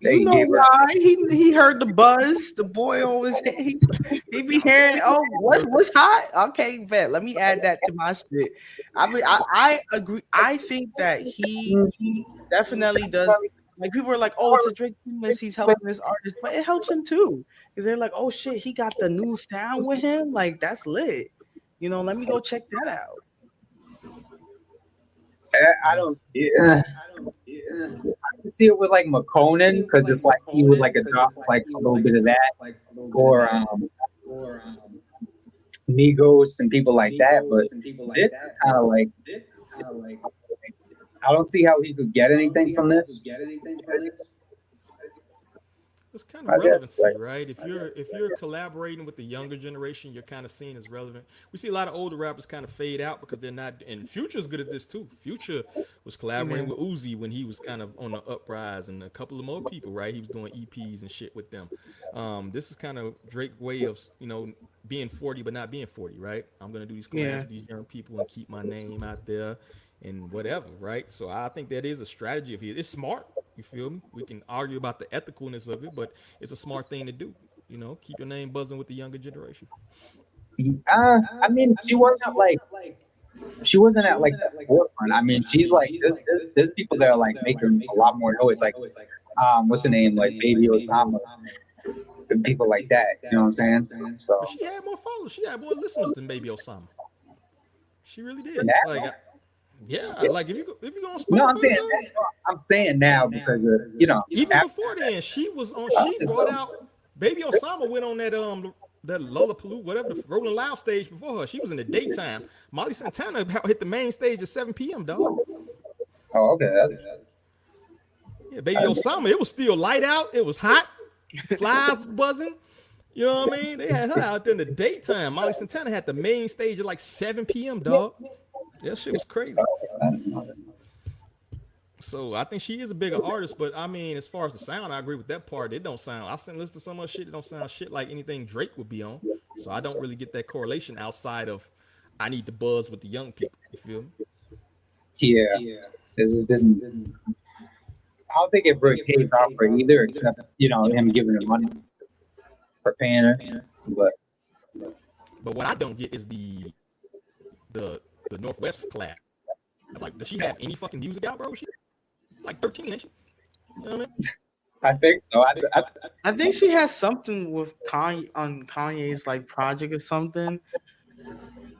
you know why? He heard the buzz. The boy always he be hearing, oh, what's hot? Okay, bet. Let me add that to my shit. I mean, I agree. I think that he definitely does. Like people are like, oh, it's a Drake list. He's helping this artist, but it helps him too because they're like, oh shit, he got the new sound with him. Like that's lit. You know, let me go check that out. I don't see it with like McConan because it's like he would like adopt like a little bit of that, or Migos and people like that. But this is kind of like I don't see how he could get anything from this. It's kind of relevancy, right? If you're collaborating with the younger generation, you're kind of seen as relevant. We see a lot of older rappers kind of fade out because they're not. And Future's good at this too. Future was collaborating with Uzi when he was kind of on the uprise, and a couple of more people, right? He was doing EPs and shit with them. This is kind of Drake's way of being 40 but not being 40, right? I'm gonna do these collabs with these young people and keep my name out there and whatever, right? So I think that is a strategy of his. It's smart. You feel me? We can argue about the ethicalness of it, but it's a smart thing to do. You know, keep your name buzzing with the younger generation. I mean, she wasn't at like the forefront. I mean, she's like there's people that are like making a lot more noise. Like, what's the name? Like Baby Osama, and people like that. You know what I'm saying? So but she had more followers. She had more listeners than Baby Osama. She really did. Like if you go on Spotify. No, I'm saying now because even before then she was on. She brought out Baby Osama went on that Lollapalooza, whatever, the Rolling Loud stage before her. She was in the daytime. Molly Santana hit the main stage at 7 p.m. dog. Oh, okay. Yeah, Baby Osama. It was still light out. It was hot. Flies was buzzing. You know what I mean? They had her out there in the daytime. Molly Santana had the main stage at like 7 p.m. dog. That shit was crazy. So I think she is a bigger artist, but I mean, as far as the sound, I agree with that part. It don't sound. I seen listen to so much shit. It don't sound shit like anything Drake would be on. So I don't really get that correlation outside of I need to buzz with the young people. You feel me? Yeah, this just didn't. I don't think it really pays off for either, except him giving her money for paying her. But what I don't get is the Northwest collab. Like, does she have any fucking music out, bro? She like 13, ain't she? You know what I mean? I think so. I think she has something with Kanye on Kanye's like project or something.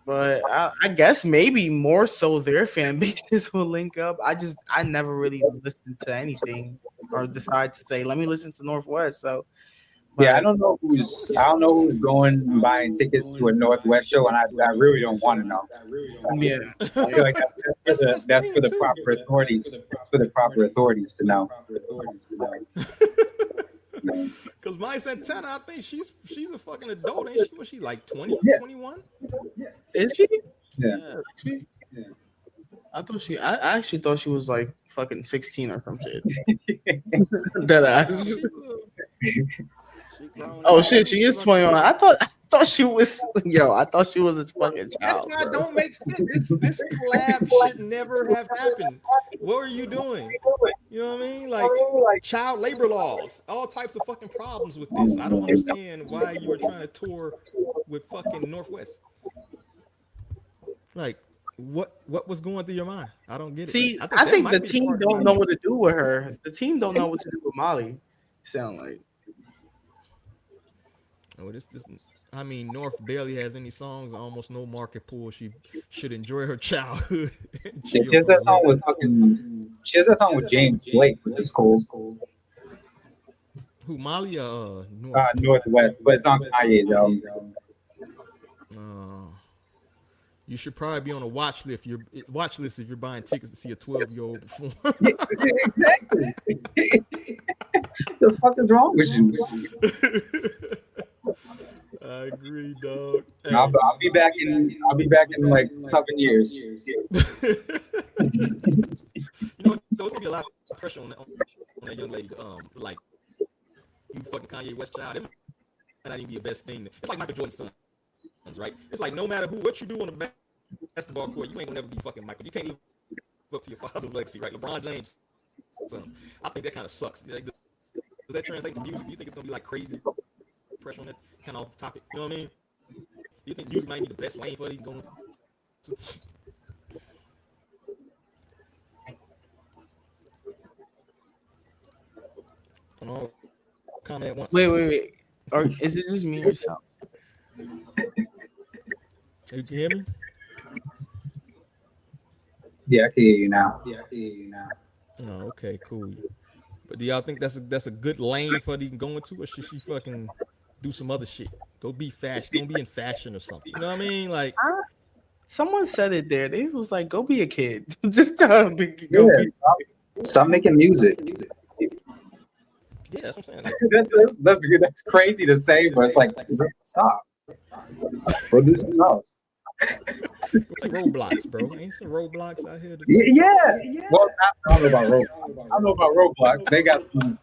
But I guess maybe more so their fan bases will link up. I never really listened to anything or decide to say, let me listen to Northwest. So yeah, I don't know who's going and buying tickets to a Northwest show, and I really don't want to know. Yeah, I feel like that's for the proper authorities. For the proper authorities to know. Because my Santana, I think she's a fucking adult, ain't she? Was she like 20, 21? Is she? Yeah. Yeah. I actually thought she was like fucking 16 or some shit. Dead ass. Oh shit, she is 21. I thought she was I thought she was a fucking child. That's why it don't make sense. This collab should never have happened. What are you doing? You know what I mean? Like child labor laws, all types of fucking problems with this. I don't understand why you were trying to tour with fucking Northwest. Like, what was going through your mind? I don't get it. See, I think the team don't know what to do with her. The team don't know what to do with Molly. Sound like. Oh, this I mean, North barely has any songs, almost no market pool. She should enjoy her childhood. She has that song with James Blake, which is cool. Who, Molly or Northwest, but it's on Kanye's album. You should probably be on a watch list if you're buying tickets to see a 12-year-old perform. Exactly. The fuck is wrong with you? I agree, dog. Hey. I'll be back in like 7 years. You know, there's gonna be a lot of pressure on that young lady. Like, you fucking Kanye West child. It might not even be the best thing. It's like Michael Jordan's son, right? It's like no matter what you do on the basketball court, you ain't gonna never be fucking Michael. You can't live up to your father's legacy, right? LeBron James. So I think that kind of sucks. Like, does that translate to music? Do you think it's gonna be like crazy pressure on that kind of topic? You know what I mean? Do you think music might be the best lane for it going to? Oh, comment once. Wait. Or is it just me or something? You can hear me? Yeah, I can hear you now. Oh, okay, cool. But do y'all think that's a good lane for her to go into, or should she fucking do some other shit? Go be in fashion or something. You know what I mean? Like, someone said it there. They was like, "Go be a kid." Just tell them, go be. Stop making music. Yeah, that's what I'm saying. That's good. That's crazy to say, but it's like, stop. Produce something else. Like Roblox, bro. Ain't some Roblox out here? Yeah. Well, I don't know about Roblox. I don't know about Roblox. They got some.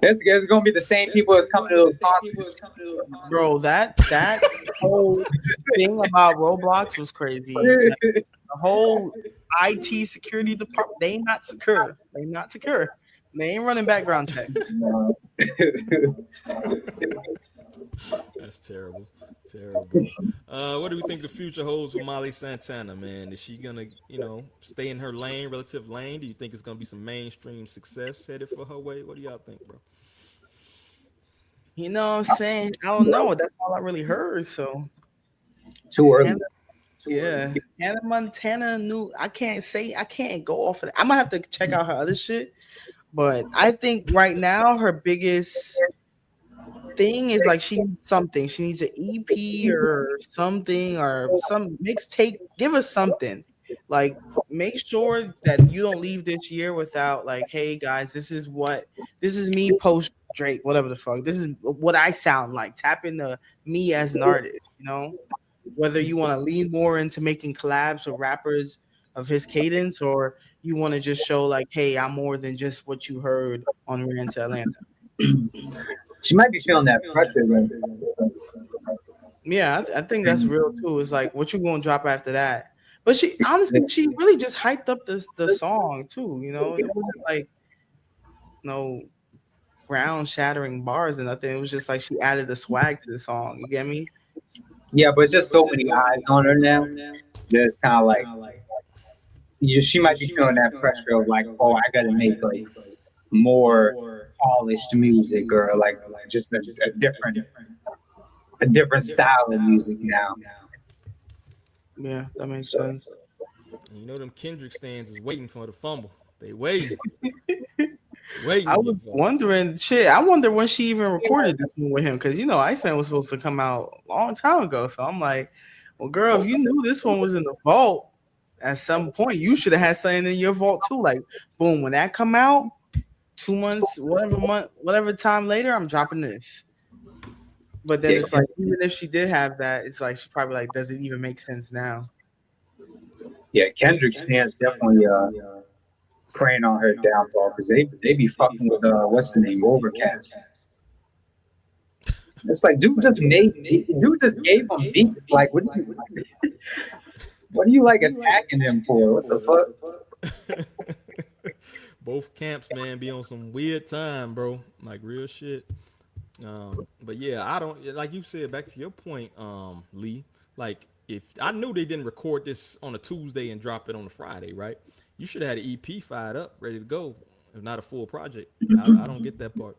It's gonna be the same people that's coming to those concerts. Bro, that whole thing about Roblox was crazy. The whole IT security department, they not secure. They ain't running background checks. That's terrible. What do we think the future holds for Molly Santana, man? Is she gonna, stay in her relative lane? Do you think it's gonna be some mainstream success headed for her way? What do y'all think, bro? You know what I'm saying? I don't know. That's all I really heard. So too early. Hannah Montana I can't go off of that. I'm gonna have to check out her other shit. But I think right now her biggest thing is like she needs something. She needs an EP or something or some mixtape. Give us something. Like, make sure that you don't leave this year without like, hey guys, this is me post Drake, whatever the fuck. This is what I sound like. Tap into me as an artist, whether you want to lean more into making collabs with rappers of his cadence, or you want to just show like, hey, I'm more than just what you heard on Ran to Atlanta. She might be feeling that pressure. Yeah, I think that's real too. It's like, what you gonna drop after that? But she honestly, she really just hyped up the song too. You know, it wasn't like no ground shattering bars and nothing. It was just like she added the swag to the song. You get me? Yeah, but it's just so many eyes on her now that it's kind of like she might be feeling that pressure of like, oh, I gotta make like more polished music or like just a different style of music now. Yeah, that makes sense. And you know them Kendrick stands is waiting for the fumble. They waiting. Waiting. I was wondering, shit. I wonder when she even recorded this one with him, because you know Iceman was supposed to come out a long time ago. So I'm like, well, girl, if you knew this one was in the vault at some point, you should have had something in your vault too. Like, boom, when that come out, 2 months, whatever time later, I'm dropping this. But then it's like, even if she did have that, it's like she probably like, does it even make sense now? Yeah, Kendrick stands definitely preying on her downfall because they be fucking with what's the name, Overcast. It's like dude just gave him beats. Like what are you like attacking him for? What the fuck? Both camps, man, be on some weird time, bro. Like real shit. But yeah, I don't like you said. Back to your point, Lee. Like if I knew they didn't record this on a Tuesday and drop it on a Friday, right? You should have had an EP fired up, ready to go, if not a full project. I don't get that part.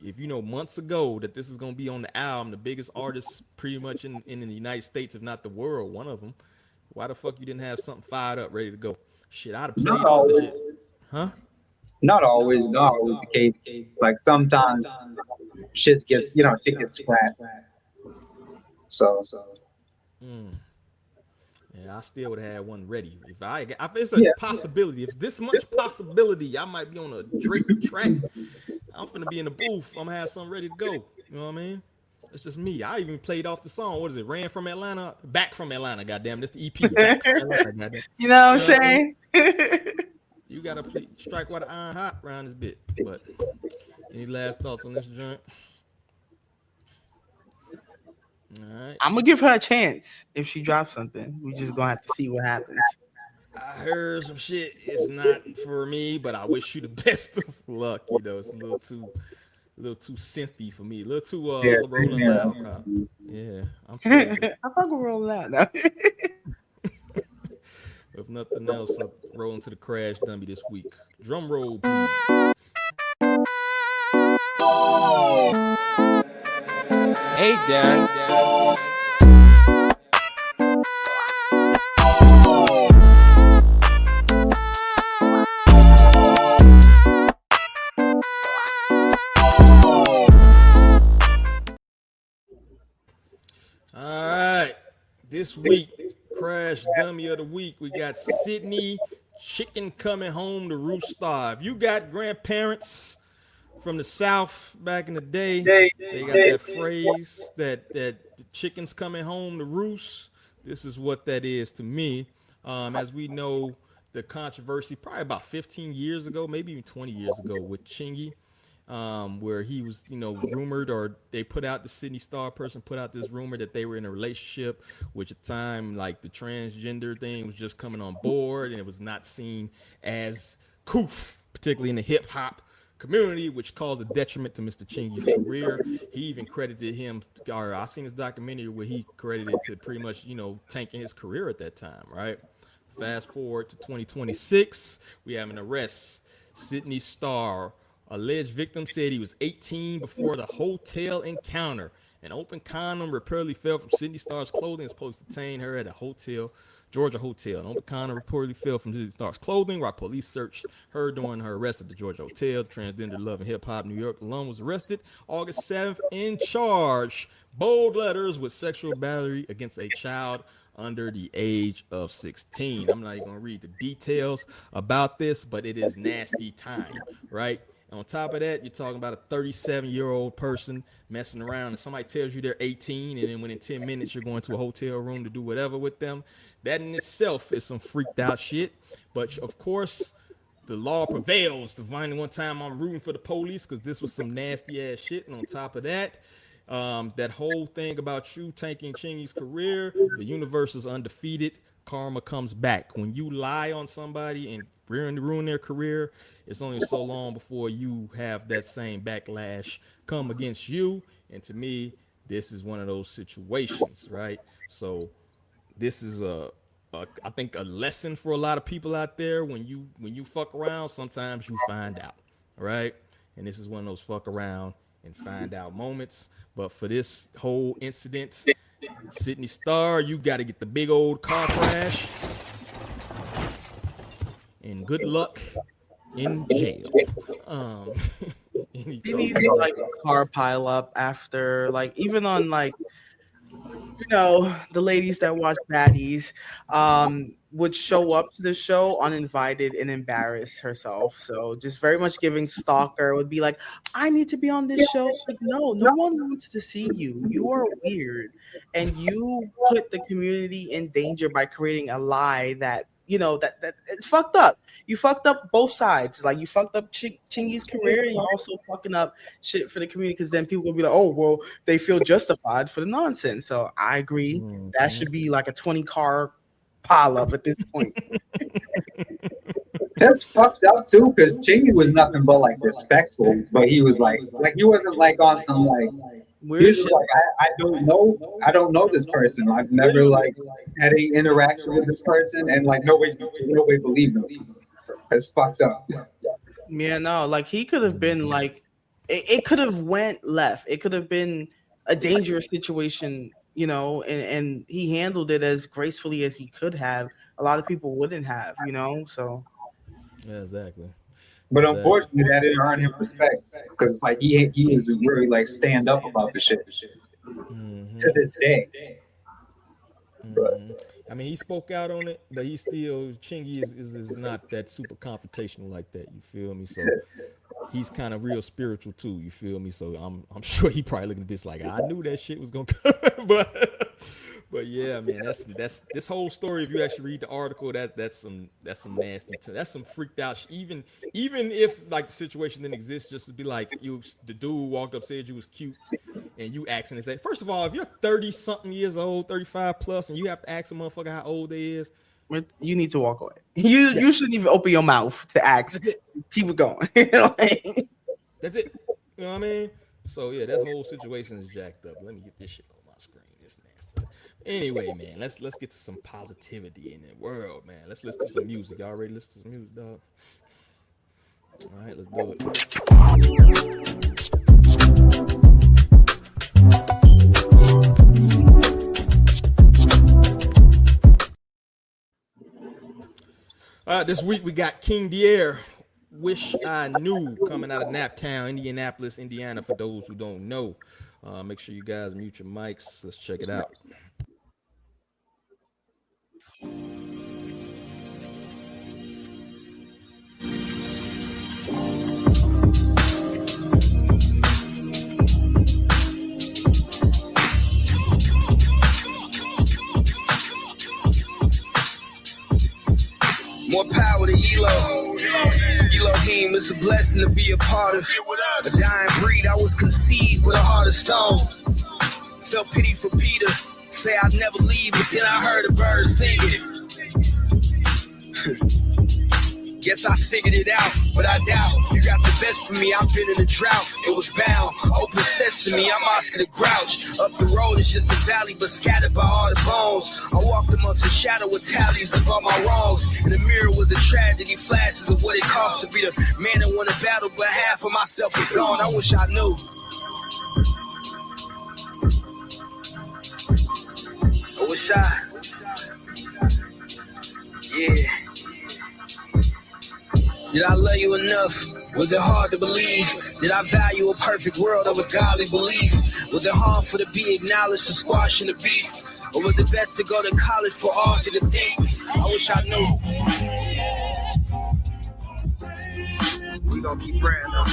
If you know months ago that this is gonna be on the album, the biggest artist pretty much in the United States, if not the world, one of them, why the fuck you didn't have something fired up, ready to go? Shit, I'd have played off the shit. Huh? Not always the case. Like sometimes shit gets scrapped. So Yeah, I still would have had one ready. If it's a possibility, if this much possibility, I might be on a Drake track. I'm finna be in the booth. I'm gonna have something ready to go. You know what I mean? That's just me. I even played off the song. What is it? Ran from Atlanta, back from Atlanta. Goddamn, this the EP. Back from Atlanta, goddamn. You know what I'm saying? You gotta strike while the iron hot around this bit. But any last thoughts on this joint? All right. I'm gonna give her a chance if she drops something. We just gonna have to see what happens. I heard some shit. It's not for me, but I wish you the best of luck. You know, it's a little too synthy for me. A little too rolling loud. Yeah, I'm sure. I fucking roll out now. If nothing else, I'm rolling to the crash dummy this week. Drum roll, please. Hey, Dad. All right, this week, Crash Dummy of the Week, we got Sydney Chicken coming home to roost star. If you got grandparents from the South back in the day, they got that phrase that the chicken's coming home to roost. This is what that is to me. As we know, the controversy probably about 15 years ago, maybe even 20 years ago with Chingy. Where he was, rumored, or they put out, the Sydney Star person put out this rumor that they were in a relationship, which at the time, like the transgender thing was just coming on board and it was not seen as coof, particularly in the hip hop community, which caused a detriment to Mr. Chingy's career. He even credited him, or I seen his documentary where he credited to pretty much, tanking his career at that time, right? Fast forward to 2026, we have an arrest. Sydney Star. Alleged victim said he was 18 before the hotel encounter. An open condom reportedly fell from Sydney Star's clothing and supposed to detain her at a hotel, Georgia hotel. An open condom reportedly fell from Sydney Star's clothing while police searched her during her arrest at the Georgia hotel. Transgender love and hip hop New York alum was arrested August 7th in charge. Bold letters with sexual battery against a child under the age of 16. I'm not even going to read the details about this, but it is nasty time, right? On top of that, you're talking about a 37-year-old person messing around, and somebody tells you they're 18, and then when in 10 minutes you're going to a hotel room to do whatever with them. That in itself is some freaked out shit. But of course, the law prevails. The one time I'm rooting for the police because this was some nasty ass shit. And on top of that, that whole thing about you tanking Chingy's career, the universe is undefeated. Karma comes back. When you lie on somebody and ruin their career, it's only so long before you have that same backlash come against you. And to me, this is one of those situations, right? So this is I think a lesson for a lot of people out there. When you fuck around, sometimes you find out, right? And this is one of those fuck around and find out moments. But for this whole incident, Sydney Star, you got to get the big old car crash, and good luck in jail. He needs like a car pile up after, like, even on like, the ladies that watch baddies would show up to the show uninvited and embarrass herself. So just very much giving stalker, would be like, I need to be on this show. Like, no one wants to see you. You are weird. And you put the community in danger by creating a lie that, that it's fucked up. You fucked up both sides. Like, you fucked up Chingy's career, and you're also fucking up shit for the community, because then people will be like, oh, well, they feel justified for the nonsense. So I agree. That should be like a 20-car pile up at this point. That's fucked up too, because Chingy was nothing but like respectful, but he was like he wasn't like on some like weird shit. Like, I don't know this person. I've never like had any interaction with this person, and like nobody believed him. It's fucked up. Yeah, no, like he could have been like, it could have went left. It could have been a dangerous situation, and he handled it as gracefully as he could have. A lot of people wouldn't have, so. Yeah, exactly. But unfortunately, that didn't earn him respect, because it's like he is really like stand up about the shit to this day. But I mean, he spoke out on it, but he still, Chingy is not that super confrontational like that. You feel me? So he's kind of real spiritual too. You feel me? So I'm sure he probably looking at this like, I knew that shit was gonna come, but yeah, man, that's this whole story. If you actually read the article, that's some nasty, that's some freaked out. Even if like the situation didn't exist, just to be like, the dude walked up, said you was cute, and you asking and say, first of all, if you're 30 something years old, 35 plus, and you have to ask a motherfucker how old they is, you need to walk away. You shouldn't even open your mouth to ask. Keep it going. That's it. You know what I mean? So yeah, that whole situation is jacked up. Let me get this shit on my screen. It's nasty. Anyway, man, let's get to some positivity in the world, man. Let's listen to some music. Y'all ready to listen to some music, dog? All right, let's do it. This week we got King Dier, Wish I Knew, coming out of Naptown, Indianapolis, Indiana, for those who don't know. Make sure you guys mute your mics. Let's check it out. More power to Elo. Elohim is a blessing to be a part of. A dying breed, I was conceived with a heart of stone. Felt pity for Peter, say I'd never leave, but then I heard a bird sing it. Guess I figured it out, but I doubt you got the best for me. I've been in a drought, it was bound. Open sesame, I'm Oscar the Grouch. Up the road is just a valley, but scattered by all the bones. I walked amongst a shadow with tallies of all my wrongs. In the mirror was a tragedy, flashes of what it cost to be the man that won a battle, but half of myself is gone. I wish I knew. I wish yeah. Did I love you enough? Was it hard to believe? Did I value a perfect world over godly belief? Was it harmful to be acknowledged for squashing the beef? Or was it best to go to college for art to think? I wish I knew. We gonna keep praying though.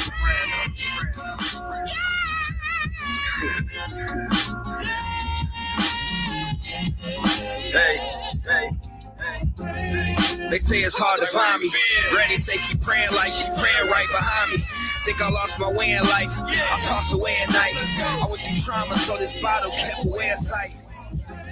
They say it's hard to find me. Granny say keep praying like she praying right behind me. Think I lost my way in life. I toss away at night. I went through trauma, so this bottle kept away in sight.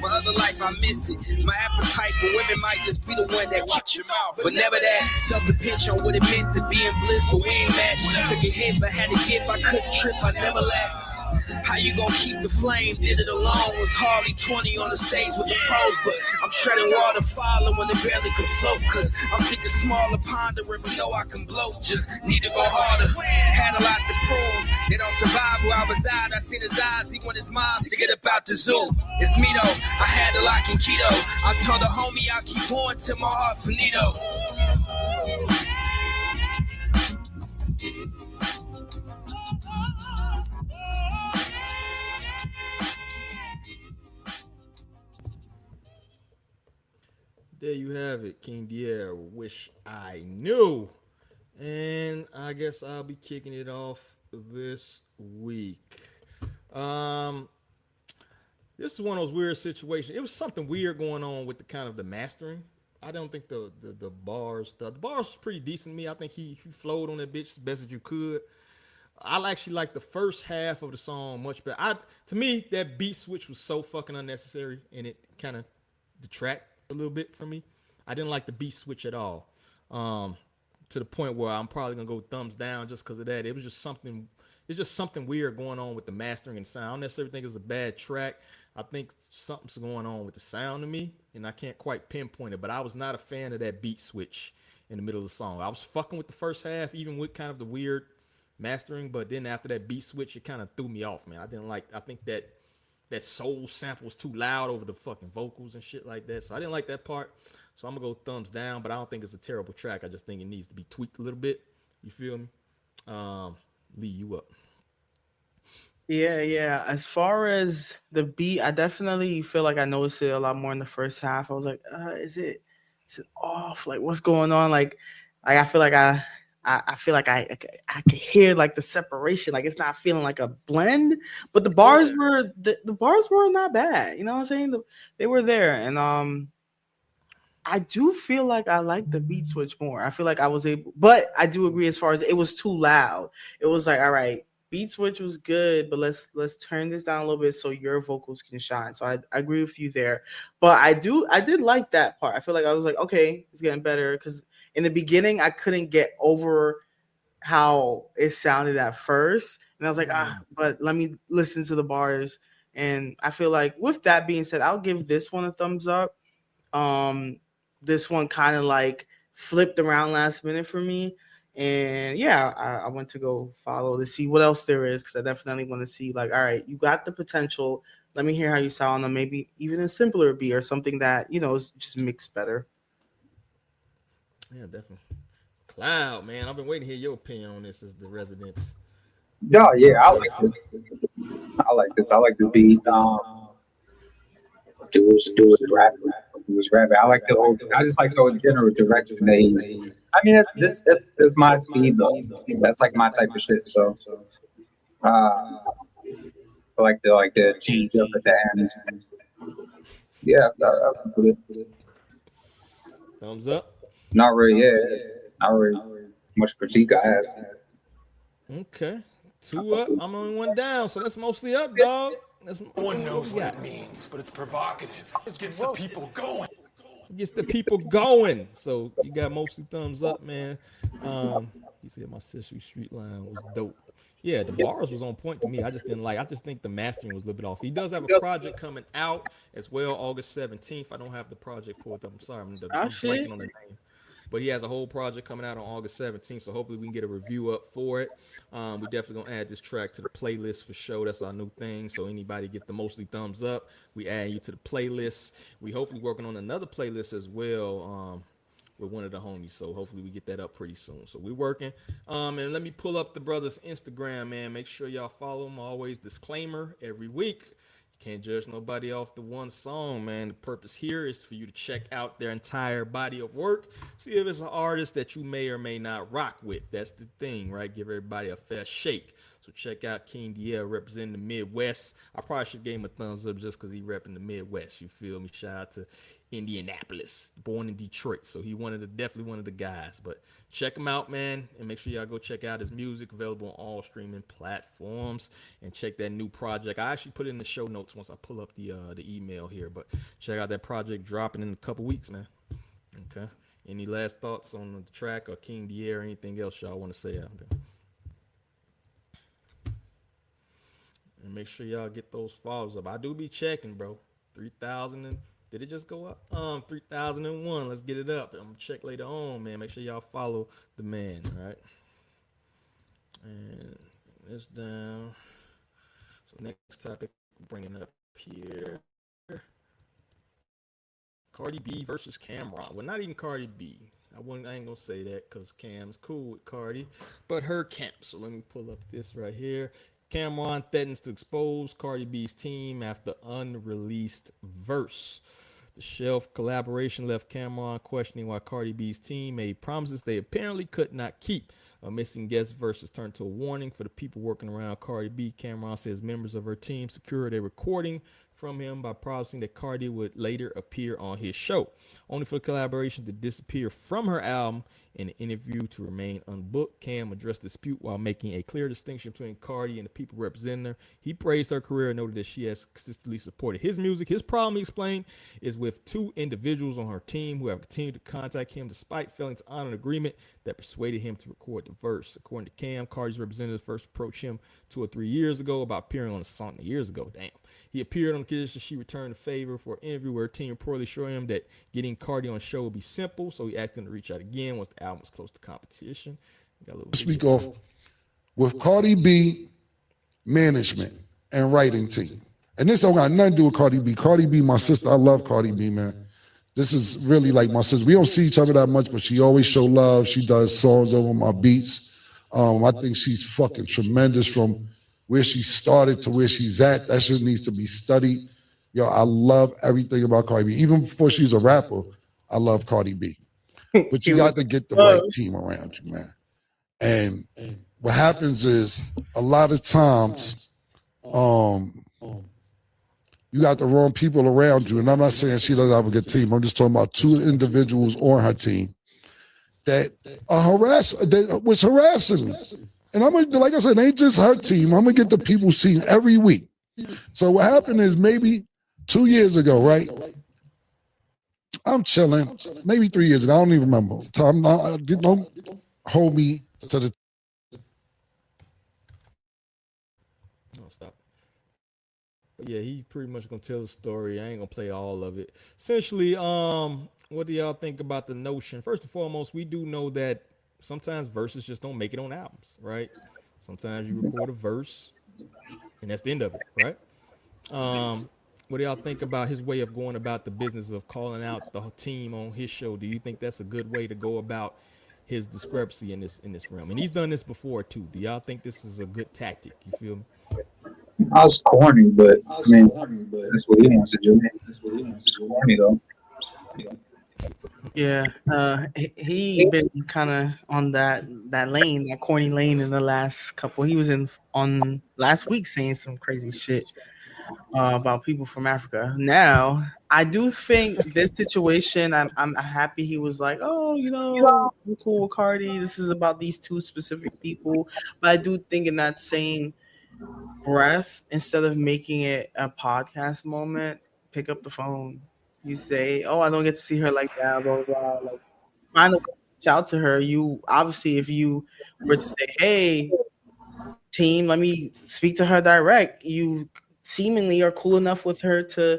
My other life, I miss it. My appetite for women might just be the one that watch your mouth. But never that. Felt the pinch on what it meant to be in bliss, but we ain't matched. Took a hit, but had a gift. I couldn't trip, I never laughed. How you gonna keep the flame? Did it alone. Was hardly 20 on the stage with the pros, but I'm treading water, falling when it barely could float. Cause I'm thinking smaller, pondering, but know I can blow. Just need to go harder. Had a lot to prove. They don't survive where I reside. I seen his eyes, he want his minds to get about the zoo. It's me though. I had to lock in keto. I told a homie I'll keep going till my heart finito. There you have it, King Dier, Wish I Knew. And I guess I'll be kicking it off this week. This is one of those weird situations. It was something weird going on with the kind of the mastering. I don't think the bars was pretty decent to me. I think he flowed on that bitch as best as you could. I actually like the first half of the song much better. To me, that beat switch was so fucking unnecessary, and it kind of detract a little bit from me. I didn't like the beat switch at all. To the point where I'm probably gonna go thumbs down just because of that. It was just something. It's just something weird going on with the mastering and sound. I don't necessarily think it's a bad track. I think something's going on with the sound to me, and I can't quite pinpoint it. But I was not a fan of that beat switch in the middle of the song. I was fucking with the first half, even with kind of the weird mastering. But then after that beat switch, it kind of threw me off, man. I think that soul sample was too loud over the fucking vocals and shit like that. So I didn't like that part. So I'm gonna go thumbs down. But I don't think it's a terrible track. I just think it needs to be tweaked a little bit. You feel me? Lee, you up? Yeah. As far as the beat, I definitely feel like I noticed it a lot more in the first half. I was like, is it off? Like, what's going on? Like I feel like I feel like I could hear like the separation. Like it's not feeling like a blend, but the bars were the bars were not bad. You know what I'm saying? They were there, and I do feel like I like the beat switch more. I feel like I was able, but I do agree as far as it was too loud. It was like, all right, beat switch was good, but let's turn this down a little bit so your vocals can shine. So I agree with you there. But I did like that part. I feel like I was like, okay, it's getting better, because in the beginning I couldn't get over how it sounded at first. And I was like, but let me listen to the bars. And I feel like with that being said, I'll give this one a thumbs up. This one kind of like flipped around last minute for me. And yeah, I went to go follow to see what else there is, because I definitely want to see, like, all right, you got the potential. Let me hear how you sound on maybe even a simpler beat or something that, is just mixed better. Yeah, definitely. Cloud, man, I've been waiting to hear your opinion on this as the resident. Yeah, I like this. I like the beat. Do it rapping. I like the whole. I just like the whole general direction that he's. I mean, that's my speed though. That's like my type of shit. So, I like the change up at the end. Yeah, I put it. Thumbs up. Not really much critique I have. Okay, 2 up. I'm only 1 down, so that's mostly up, dog. No one knows what it means, but it's provocative. It gets the people going. It gets the people going. So you got mostly thumbs up, man. He said my Sesame Street line was dope. Yeah, the bars was on point to me. I just think the mastering was a little bit off. He does have a project coming out as well, August 17th. I don't have the project pulled up. I'm sorry, I'm blanking on the name. But he has a whole project coming out on August 17th, so hopefully we can get a review up for it. We definitely gonna add this track to the playlist for sure. That's our new thing. So anybody get the mostly thumbs up, we add you to the playlist. We hopefully working on another playlist as well with one of the homies. So hopefully we get that up pretty soon. So we're working. And let me pull up the brother's Instagram, man. Make sure y'all follow him. Always disclaimer every week. Can't judge nobody off the one song, man. The purpose here is for you to check out their entire body of work. See if it's an artist that you may or may not rock with. That's the thing, right? Give everybody a fair shake. So check out King Diel representing the Midwest. I probably should give him a thumbs up just because he repping the Midwest. You feel me? Shout out to Indianapolis, born in Detroit. So he definitely one of the guys. But check him out, man, and make sure y'all go check out his music, available on all streaming platforms. And check that new project. I actually put it in the show notes once I pull up the email here. But check out that project dropping in a couple weeks, man. Okay. Any last thoughts on the track or King Diel or anything else y'all want to say out there? And make sure y'all get those follows up. I do be checking, bro. 3,000 and did it just go up? 3,001. Let's get it up. I'm gonna check later on, man. Make sure y'all follow the man, all right? And this down. So next topic, bringing up here. Cardi B versus Cameron. Well, not even Cardi B. I ain't gonna say that because Cam's cool with Cardi, but her camp. So let me pull up this right here. Cameron threatens to expose Cardi B's team after unreleased verse. The shelf collaboration left Cameron questioning why Cardi B's team made promises they apparently could not keep. A missing guest verse has turned to a warning for the people working around Cardi B. Cameron says members of her team secured a recording from him by promising that Cardi would later appear on his show, only for the collaboration to disappear from her album in an interview to remain unbooked. Cam addressed the dispute while making a clear distinction between Cardi and the people representing her. He praised her career and noted that she has consistently supported his music. His problem, he explained, is with two individuals on her team who have continued to contact him despite failing to honor an agreement that persuaded him to record the verse. According to Cam, Cardi's representative first approached him 2 or 3 years ago about appearing on the song. Years ago, damn. He appeared on the condition she returned the favor for an interview where her team reportedly showed him that getting Cardi on the show would be simple, so he asked him to reach out again once the album was close to competition. Let's speak off with Cardi B management and writing team. And this don't got nothing to do with Cardi B. Cardi B, my sister, I love Cardi B, man. This is really like my sister. We don't see each other that much, but she always show love. She does songs over my beats. I think she's fucking tremendous from where she started to where she's at. That shit needs to be studied. Yo, I love everything about Cardi B. Even before she's a rapper, I love Cardi B. But you got to get the right team around you, man. And what happens is a lot of times you got the wrong people around you. And I'm not saying she doesn't have a good team. I'm just talking about two individuals on her team that was harassing me. And I'm gonna, like I said, it ain't just her team. I'm gonna get the people's team every week. So what happened is maybe 2 years ago, right? I'm chilling. Maybe 3 years ago. I don't even remember. Tom, don't hold me to the. No, stop. But yeah, he pretty much gonna tell the story. I ain't gonna play all of it. Essentially, what do y'all think about the notion? First and foremost, we do know that sometimes verses just don't make it on albums, right? Sometimes you record a verse and that's the end of it, right? What do y'all think about his way of going about the business of calling out the team on his show? Do you think that's a good way to go about his discrepancy in this realm? And he's done this before too. Do y'all think this is a good tactic? You feel me? I was corny, but I mean, that's what he wants to do. It's corny though. Yeah, he been kind of on that lane, that corny lane in the last couple. He was on last week saying some crazy shit about people from Africa. Now, I do think this situation, I'm happy he was like, oh, I'm cool with Cardi. This is about these two specific people. But I do think in that same breath, instead of making it a podcast moment, pick up the phone. You say, oh, I don't get to see her like that, blah, blah, blah. Like, find a way to reach out to her. You obviously, if you were to say, hey, team, let me speak to her direct, you seemingly are cool enough with her to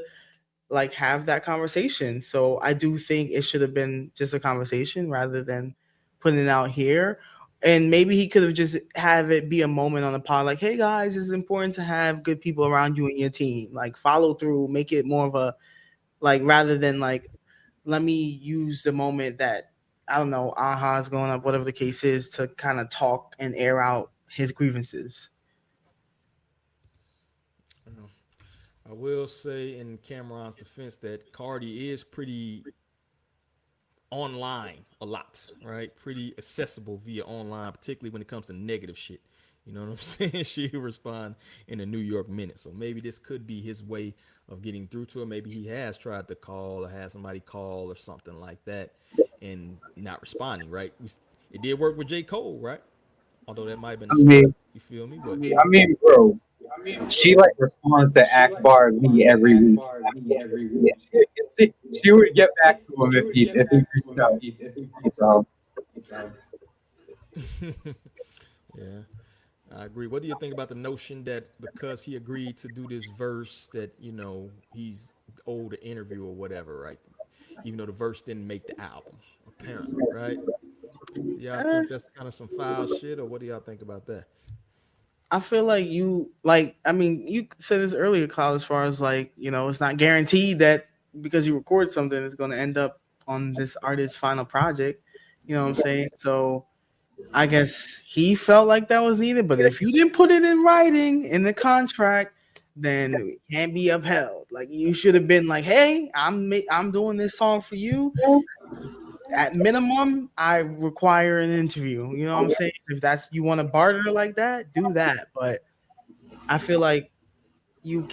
like have that conversation. So I do think it should have been just a conversation rather than putting it out here. And maybe he could have just have it be a moment on the pod, like, hey guys, it's important to have good people around you and your team. Like follow through, make it more of a like rather than like, let me use the moment that I don't know, AHA's going up, whatever the case is, to kind of talk and air out his grievances. I will say in Cameron's defense that Cardi is pretty online a lot, right? Pretty accessible via online, particularly when it comes to negative shit. You know what I'm saying? She respond in the New York Minute. So maybe this could be his way of getting through to her. Maybe he has tried to call or had somebody call or something like that and not responding, right? It did work with J. Cole, right? Although that might have been a I stunt. mean, You feel me? But I mean, bro, she like responds to Akbar V every week. She would get back to him if he reached out. So yeah, I agree. What do you think about the notion that because he agreed to do this verse that, he's owed an interview or whatever, right? Even though the verse didn't make the album, apparently, right? Do y'all Uh, think that's kind of some foul shit, or what do y'all think about that? I feel like I mean, you said this earlier, Kyle, as far as like, it's not guaranteed that because you record something, it's going to end up on this artist's final project. You know what I'm saying? So I guess he felt like that was needed, but if you didn't put it in writing in the contract, then it can't be upheld. Like you should have been like, "Hey, I'm doing this song for you. At minimum, I require an interview." You know what I'm saying? If that's you want to barter like that, do that. But I feel like you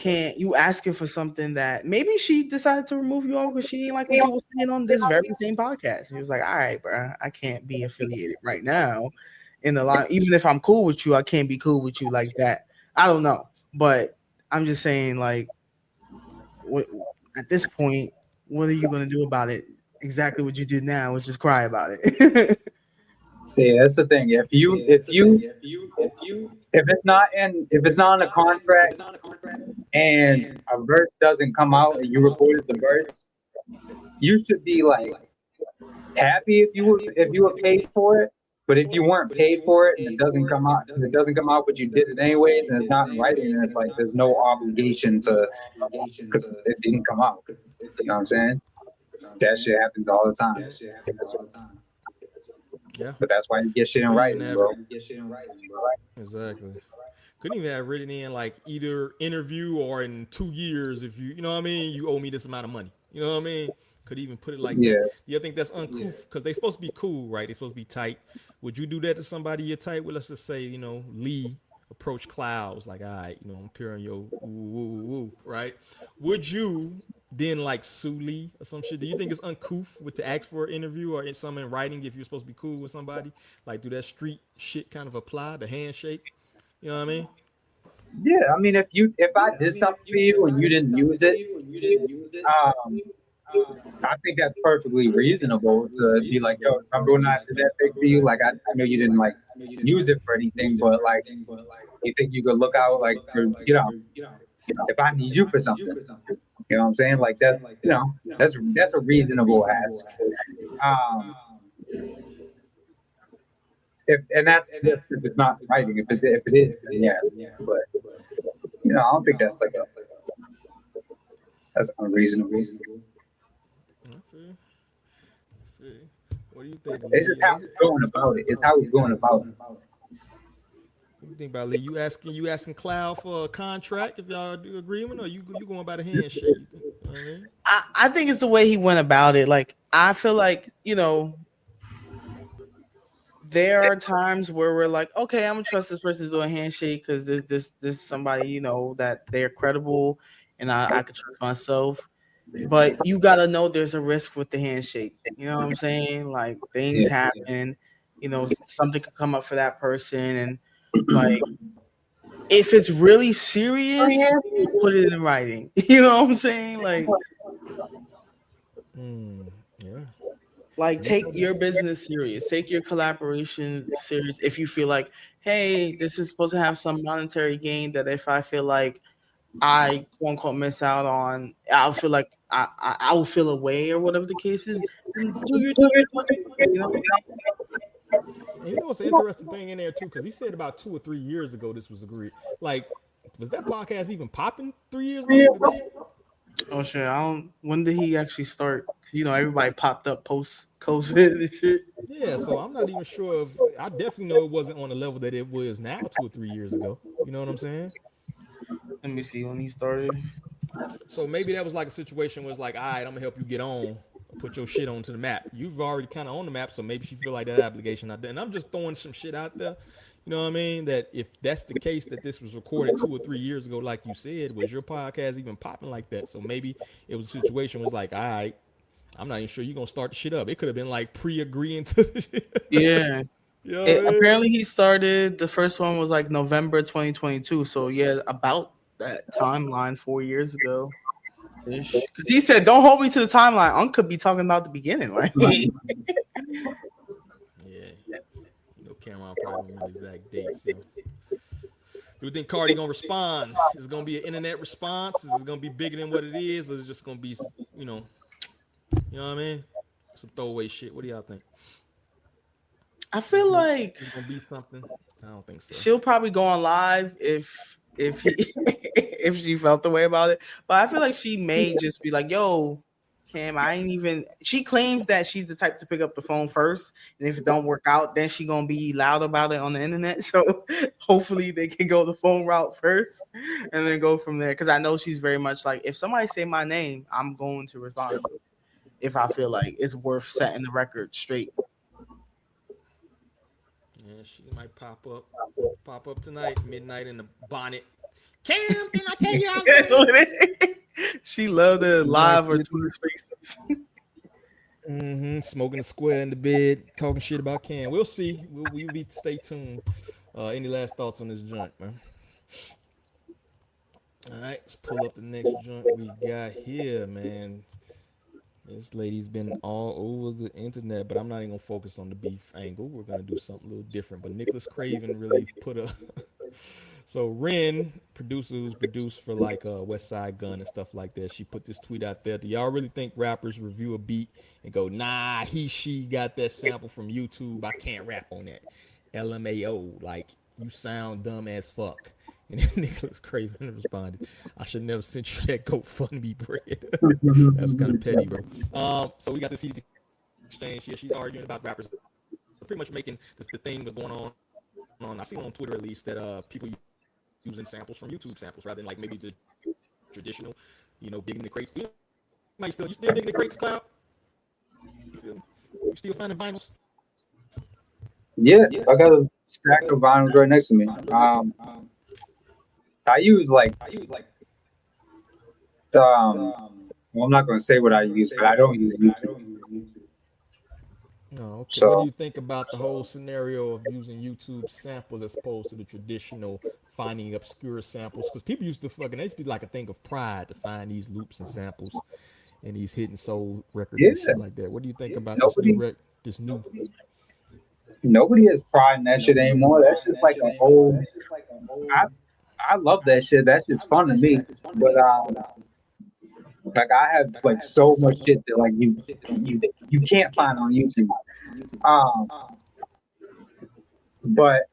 asking for something that maybe she decided to remove you off because she didn't like what you were saying on this very same podcast. She was like, all right, bro, I can't be affiliated right now in the line. Even if I'm cool with you, I can't be cool with you like that. I don't know. But I'm just saying, like, what, at this point, what are you going to do about it? Exactly what you did now, which is cry about it. yeah, that's the thing. If it's not in a contract and a verse doesn't come out and you recorded the verse, you should be like happy if you were paid for it. But if you weren't paid for it and it doesn't come out, but you did it anyways, and it's not in writing, and it's like there's no obligation to because it didn't come out. You know what I'm saying? That shit happens all the time. Yeah, But that's why you get shit in couldn't even writing, have bro. exactly. Couldn't even have written in like either interview or in 2 years if you know what I mean. You owe me this amount of money. You know what I mean? Could even put it like Yeah. that. Do you think that's uncouth? Because they're supposed to be cool, right? They're supposed to be tight. Would you do that to somebody you're tight with? Let's just say, Lee approach Clouds like, all right, I'm peering your woo, right? Would you then like sue Lee or some shit? Do you think it's uncouth to ask for an interview or something in writing if you're supposed to be cool with somebody? Like, do that street shit kind of apply? The handshake? You know what I mean? Yeah, I mean, if I did something for you and you didn't use it, um, I think that's perfectly reasonable to be like, yo, remember when I did that thing for you? Like, I know you didn't like use it for anything, but like, you think you could look out like for if I need you for something, you know what I'm saying? Like that's a reasonable ask. Um, and that's if it's not writing. If it is, then yeah. But I don't think that's like that's unreasonable. Okay. What do you think, Lee? It's just how he's going about it. It's how he's going about it. What do you think about Lee? You asking Cloud for a contract if y'all do agreement, or you going by the handshake? You think? You know what I mean? I think it's the way he went about it. Like, I feel like, there are times where we're like, okay, I'm gonna trust this person to do a handshake because this is somebody that they're credible, and I can trust myself. But you gotta know there's a risk with the handshake. You know what I'm saying? Like things happen. Something could come up for that person, and like if it's really serious, put it in writing. You know what I'm saying? Yeah. Like, take your business serious. Take your collaboration serious. If you feel like, hey, this is supposed to have some monetary gain, that if I feel like I quote unquote miss out on, I'll feel like I will feel away or whatever the case is. Then do your due diligence. You know what I'm saying? And what's the interesting thing in there too? Because he said about 2 or 3 years ago this was agreed. Like, was that podcast even popping 3 years ago? Oh shit! I don't. When did he actually start? Everybody popped up post COVID and shit. Yeah, so I'm not even sure if I definitely know it wasn't on the level that it was now 2 or 3 years ago. You know what I'm saying? Let me see when he started. So maybe that was like a situation where it's like, all right, I'm gonna help you get on, put your shit onto the map. You've already kind of on the map, so maybe she feel like that obligation out there. And I'm just throwing some shit out there. You know what I mean? That if that's the case, that this was recorded 2 or 3 years ago, like you said, was your podcast even popping like that? So maybe it was a situation where it's like, all right, I'm not even sure you're gonna start the shit up. It could have been like pre-agreeing to the shit. Yeah. You know what I mean? Apparently he started, the first one was like November 2022. So yeah, about that timeline 4 years ago. Because he said, "Don't hold me to the timeline. Unc could be talking about the beginning." Like, Yeah. You know, Cameron probably don't remember the exact date. So. Do you think Cardi gonna respond? Is it gonna be an internet response? Is it gonna be bigger than what it is, or is it just gonna be, you know what I mean? Some throwaway shit. What do y'all think? I feel like It's gonna be something. I don't think so. she'll probably go on live if he if she felt the way about it. But I feel like she may just be like, "Yo, Cam, I ain't even." She claims that she's the type to pick up the phone first, and if it don't work out, then she gonna be loud about it on the internet. So hopefully they can go the phone route first, and then go from there. Because I know she's very much like, if somebody say my name, I'm going to respond to it if I feel like it's worth setting the record straight. Yeah, she might pop up tonight, midnight in the bonnet. Cam, can I tell you? That's what it is. She loved the live or Twitter spaces. Smoking a square in the bed, talking shit about Cam. We'll see. We'll be stay tuned. Any last thoughts on this joint, man? All right, let's pull up the next joint we got here, man. This lady's been all over the internet, but I'm not even gonna focus on the beef angle. We're gonna do something a little different. But Nicholas Craven really put a so Ren, producer who's produced for like West Side Gun and stuff like that, she put this tweet out there. Do y'all really think rappers review a beat and go, nah, she got that sample from YouTube, I can't rap on that? LMAO, like, you sound dumb as fuck. And then Nicholas Craven responded, I should never sent you that GoFundMe bread. That was kind of petty, bro. So we got this CD exchange here. She's arguing about rappers pretty much making the thing was going on. I see on Twitter at least that people using samples from YouTube samples rather than like maybe the traditional, digging the crates. You still digging the crates, Cloud? You still finding vinyls? Yeah, I got a stack of vinyls right next to me. I use well, I'm not going to say what I use, but I don't use YouTube. No, okay. So, what do you think about the whole scenario of using YouTube samples as opposed to the traditional finding obscure samples? Because people used to they used to be like a thing of pride to find these loops and samples and these hidden soul records and shit like that. What do you think about this new? Nobody has pride in that shit anymore. That's just like a whole. I love that shit. That shit's fun to me. But like I have like so much shit that like you can't find on YouTube. But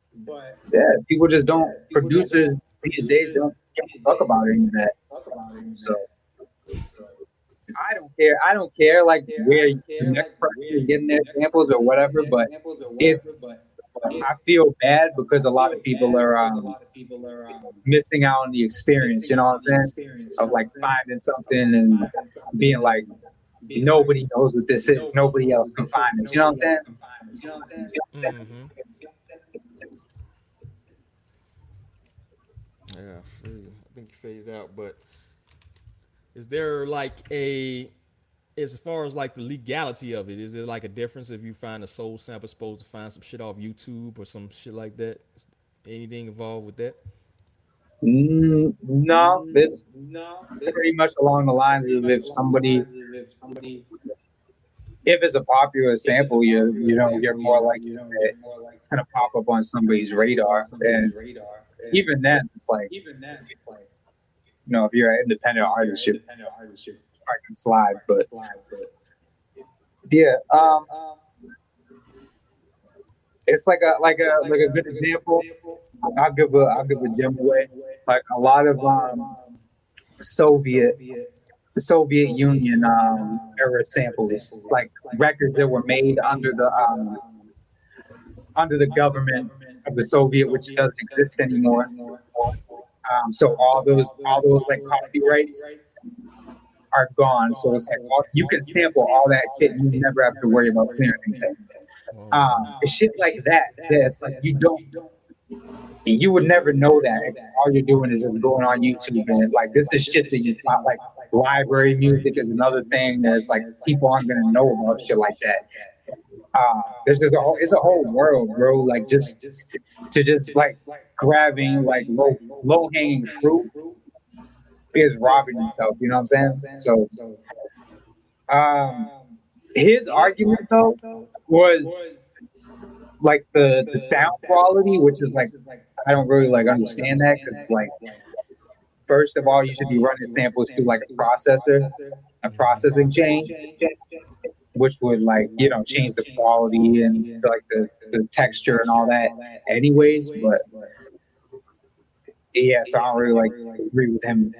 yeah, people just don't. Producers these days don't give a fuck about any of that. So I don't care like where the next person is getting their samples or whatever. But I feel bad because a lot of people are missing out on the experience, you know what I'm saying? Of like finding something and being like, nobody knows what this is. Nobody else can find this. You know what I'm saying? Yeah, I think you faded out, but is there like as far as like the legality of it, is there like a difference if you find a soul sample supposed to find some shit off YouTube or some shit like that? Anything involved with that? No, it's pretty much along the lines of if it's a popular sample, you're more likely it's gonna pop up on somebody's radar, and even then, it's like if you're an independent artist, you can slide, but yeah, it's like a good example. I'll give a gem away. Like a lot of Soviet Union era samples, like records that were made under the government of the Soviet, which doesn't exist anymore. So all those like copyrights are gone. So it's like you can sample all that shit and you never have to worry about clearing anything. It's shit like that. That's like you would never know that if all you're doing is just going on YouTube and like this is shit that you find. Like library music is another thing that's like people aren't gonna know about shit like that. There's just it's a whole world, bro. Like just like grabbing like low hanging fruit is robbing yourself. You know what I'm saying? So, his argument though was like the sound quality, which is like I don't really like understand that because like first of all you should be running samples through like a processing chain, which would like change the quality and like the texture and all that anyways. But yeah, so I don't really like agree with him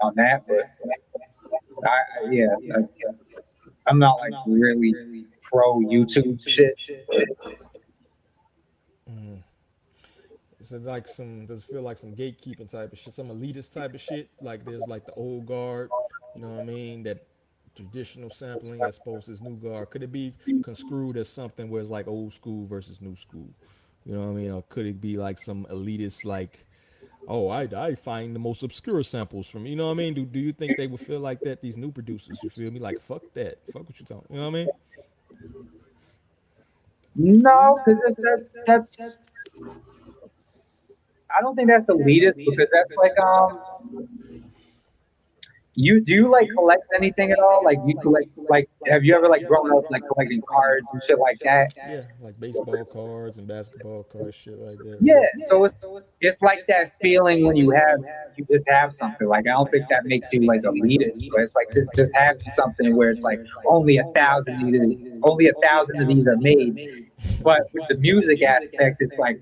on that. But I'm not like really pro YouTube shit. Is it like does it feel like some gatekeeping type of shit, some elitist type of shit? Like there's like the old guard, you know what I mean? That traditional sampling as opposed to this new guard. Could it be construed as something where it's like old school versus new school? You know what I mean? Or could it be like some elitist like, oh, I find the most obscure samples from, you know what I mean? Do you think they would feel like that, these new producers? You feel me? Like fuck that. Fuck what you talking. You know what I mean? No, because that's I don't think that's elitist because that's like do you like collect anything at all? Like you collect like have you ever like grown up like collecting cards and shit like that? Yeah, like baseball cards and basketball cards, shit like that. Yeah, so it's like that feeling when you just have something. Like I don't think that makes you like elitist, but it's like just having something where it's like only 1,000 of these are made. But with the music aspect, it's like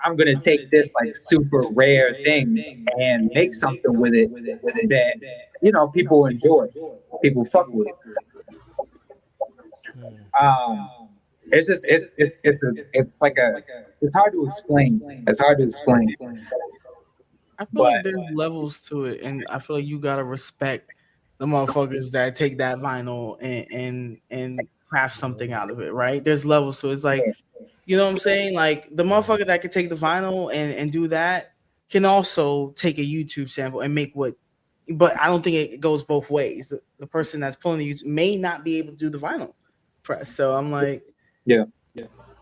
I'm gonna take this like super rare thing and make something with it that people enjoy, people fuck with it. It's just it's like it's hard to explain. It's hard to explain. I feel like there's levels to it, and I feel like you gotta respect the motherfuckers that take that vinyl and craft something out of it, right? There's levels to it. It's like, you know what I'm saying? Like the motherfucker that could take the vinyl and do that can also take a YouTube sample and make but I don't think it goes both ways. The person that's pulling the YouTube may not be able to do the vinyl press. So I'm like, yeah.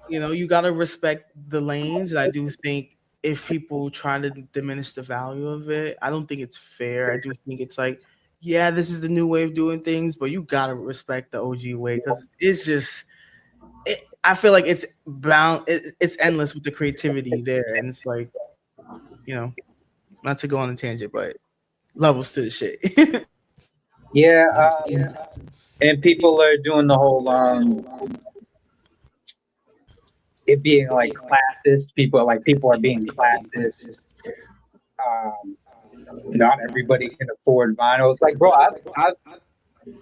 You gotta respect the lanes. And I do think if people try to diminish the value of it, I don't think it's fair. I do think it's like, yeah, this is the new way of doing things, but you gotta respect the OG way because it's just. I feel like it's bound. It's endless with the creativity there, and it's like, not to go on a tangent, but levels to the shit. And people are doing the whole it being like classist. People are being classist. Not everybody can afford vinyl. It's like, bro,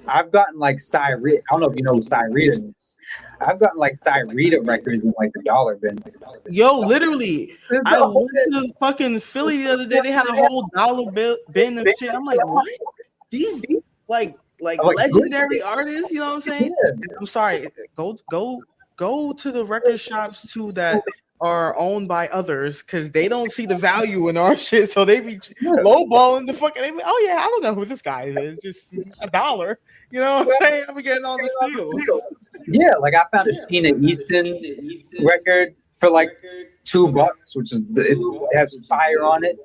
I've gotten like Cyrita. I don't know if you know who Cyrita is. I've gotten like Cyrita records in like the dollar bin. Yo, literally, I went to fucking Philly the other day. They had a whole dollar bin of shit. I'm like, what? These like legendary artists. You know what I'm saying? Yeah. I'm sorry. Go to the record shops too that are owned by others because they don't see the value in our shit, so they be lowballing the fucking. They be, oh yeah, I don't know who this guy is. It's just $1. You know what I'm saying? I'm getting all the steals. Yeah, like I found a Sheena Easton record for like $2, which is it has fire on it.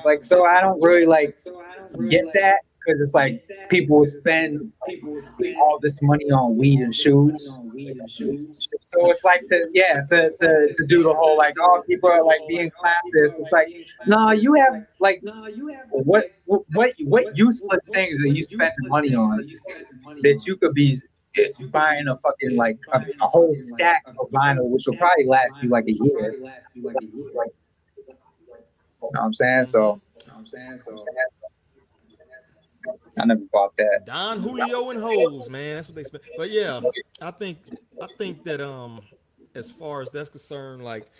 Like so I don't really like get that. Because it's like people spend all this money on weed and shoes. So it's like to do the whole like, oh, people are like being classist. It's like, nah, you have what useless things that you spend money on that you could be buying a fucking like a whole stack of vinyl, which will probably last you like a year. You know what I'm saying? So I never bought that. Don Julio and hoes, man. That's what they spend. But yeah, I think that as far as that's concerned, like,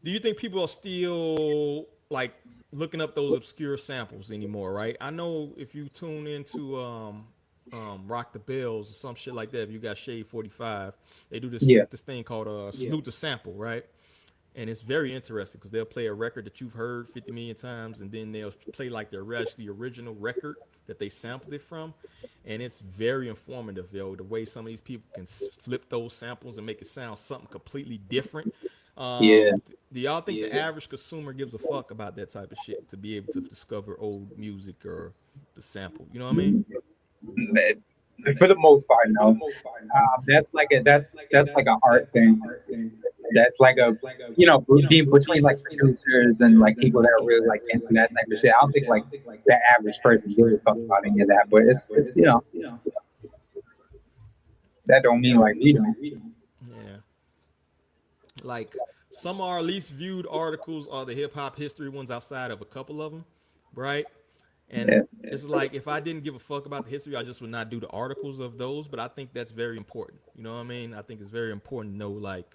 do you think people are still like looking up those obscure samples anymore, right? I know if you tune into Rock the Bells or some shit like that, if you got Shade 45, they do this thing called Salute the Sample, right? And it's very interesting because they'll play a record that you've heard 50 million times, and then they'll play like the original record that they sampled it from. And it's very informative, yo, the way some of these people can flip those samples and make it sound something completely different. Do y'all think the average consumer gives a fuck about that type of shit, to be able to discover old music or the sample? You know what I mean? For the most part, no. That's like an art thing. That's like a, you know, being between like producers and like people that are really like into that type of shit. I don't think like the average person really fuck about any of that, but it's you know, that don't mean like we don't. Yeah. Like some of our least viewed articles are the hip hop history ones outside of a couple of them, right? And it's like, if I didn't give a fuck about the history, I just would not do the articles of those. But I think that's very important. You know what I mean? I think it's very important to know like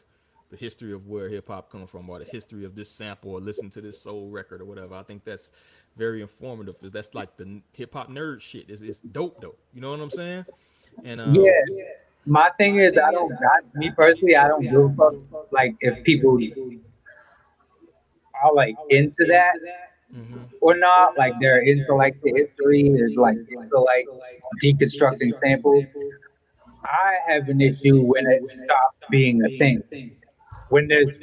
the history of where hip hop comes from, or the history of this sample, or listen to this soul record or whatever. I think that's very informative, because that's like the hip hop nerd shit. It's dope though. You know what I'm saying? And my thing is, me personally, I don't give a fuck like if people are like into that or not. Like they're into like the history, or like into like deconstructing samples. I have an issue when it stops being a thing. When there's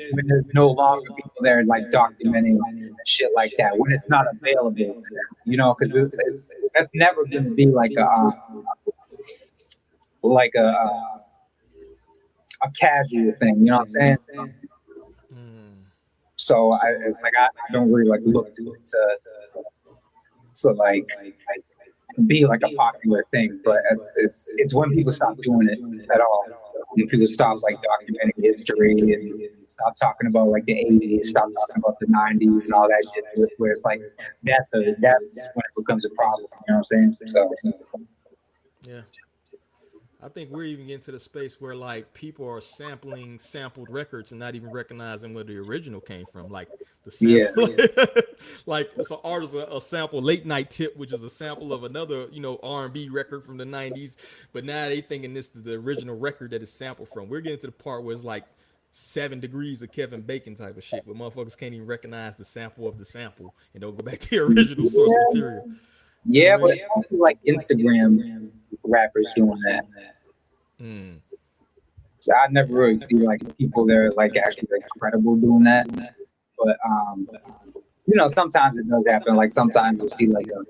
no longer people there like documenting shit like that. When it's not available, you know, because that's never going to be like a casual thing. You know what I'm saying? So it's like I don't really like look to like be like a popular thing, but it's when people stop doing it at all. When people stop like documenting history and stop talking about like the 80s, stop talking about the 90s and all that shit, where it's like that's when it becomes a problem. You know what I'm saying? So yeah. I think we're even getting to the space where like people are sampling sampled records and not even recognizing where the original came from. Like the sample, like so artists a sample Late Night Tip, which is a sample of another, you know, R&B record from the 90s, but now they thinking this is the original record that it's sampled from. We're getting to the part where it's like 7 Degrees of Kevin Bacon type of shit, where motherfuckers can't even recognize the sample of the sample and don't go back to the original source material. Yeah, but I feel like Instagram rappers doing that. So I never really see like people that are like actually like, credible doing that. But you know, sometimes it does happen. Like sometimes you'll see like a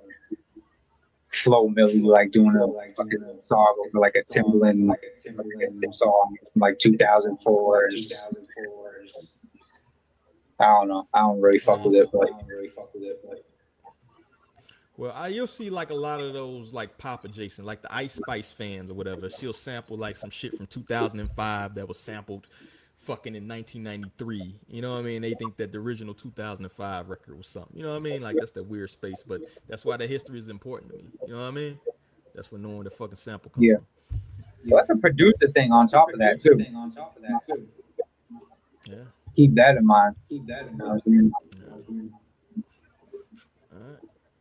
Flo Milli like doing a fucking song over like a Timbaland song from like 2004. I don't know. I don't really fuck with it, but. Well, you'll see like a lot of those like pop adjacent, like the Ice Spice fans or whatever. She'll sample like some shit from 2005 that was sampled fucking in 1993. You know what I mean? They think that the original 2005 record was something. You know what I mean? Like that's that weird space, but that's why the history is important to me. You know what I mean? That's what knowing the fucking sample comes from. Well, that's a producer thing on top of that too. Yeah. Keep that in mind.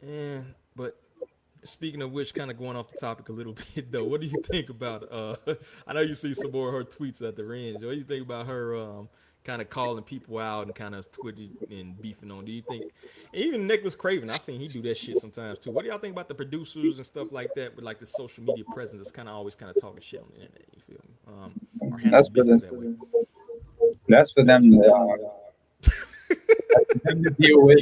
And but speaking of which, kind of going off the topic a little bit though, what do you think about I know you see some more of her tweets at the range. What do you think about her kind of calling people out and kind of tweeting and beefing on? Do you think even Nicholas Craven, I've seen he do that shit sometimes too. What do y'all think about the producers and stuff like that with like the social media presence that's kind of always kind of talking shit on the internet? You feel me? Or handle business that way? That's for them to deal with.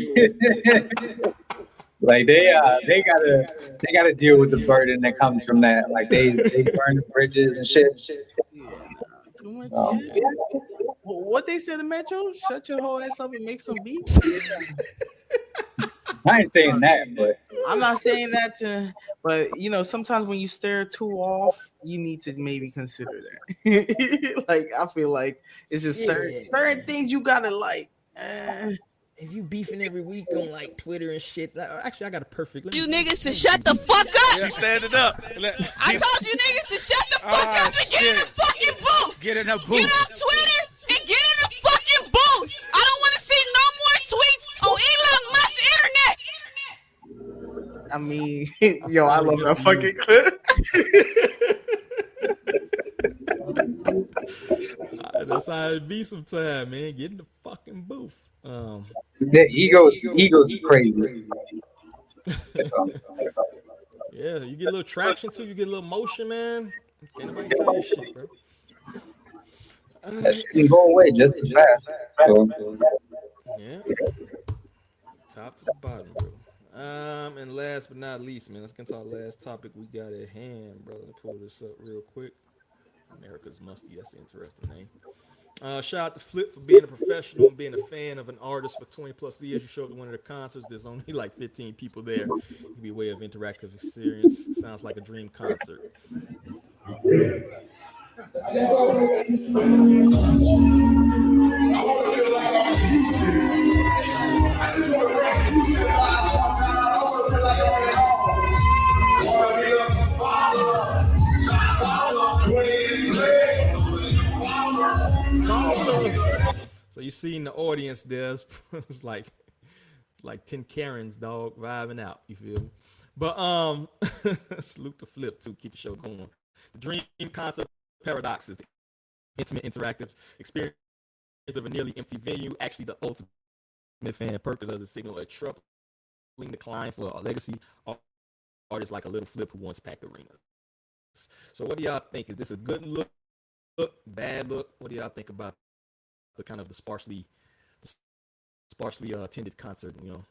Like they gotta deal with the burden that comes from that. Like they burn the bridges and shit. Too much. What they said to Metro? Shut your whole ass up and make some beats. I ain't saying that, but I'm not saying that but you know, sometimes when you stare too off, you need to maybe consider that. Like I feel like it's just certain things you gotta like. If you beefing every week on like Twitter and shit, actually I got a perfect. You niggas to shut the fuck up. She's standing up. I told you niggas to shut the fuck up and get in the fucking booth. Get in the booth. Get off Twitter and get in the fucking booth. I don't want to see no more tweets on Elon Musk's internet. I mean, yo, I love that fucking clip. That's how it be sometimes, man. Get in the fucking booth. The egos is crazy. Yeah, you get a little traction too. You get a little motion, man. Can't nobody tell you shit, bro. That shit can go away just as fast. So. Yeah. Top to bottom, bro. And last but not least, man, let's get to our last topic we got at hand, bro. Let me pull this up real quick. America's Musty, that's an interesting name. Shout out to Flip for being a professional and being a fan of an artist for 20 plus years. You showed up to one of their concerts. There's only like 15 people there. It could be a way of interactive experience. Sounds like a dream concert. So you seen the audience there's it's like 10 Karens, dog, vibing out. You feel me? But salute to Flip too. Keep the show going. The dream concept paradox is the intimate interactive experience of a nearly empty venue. Actually, the ultimate fan purpose does a signal a troubling decline for a legacy artists like a little Flip who once packed arenas. So what do y'all think? Is this a good look, bad look? What do y'all think about the kind of the sparsely attended concert, you know?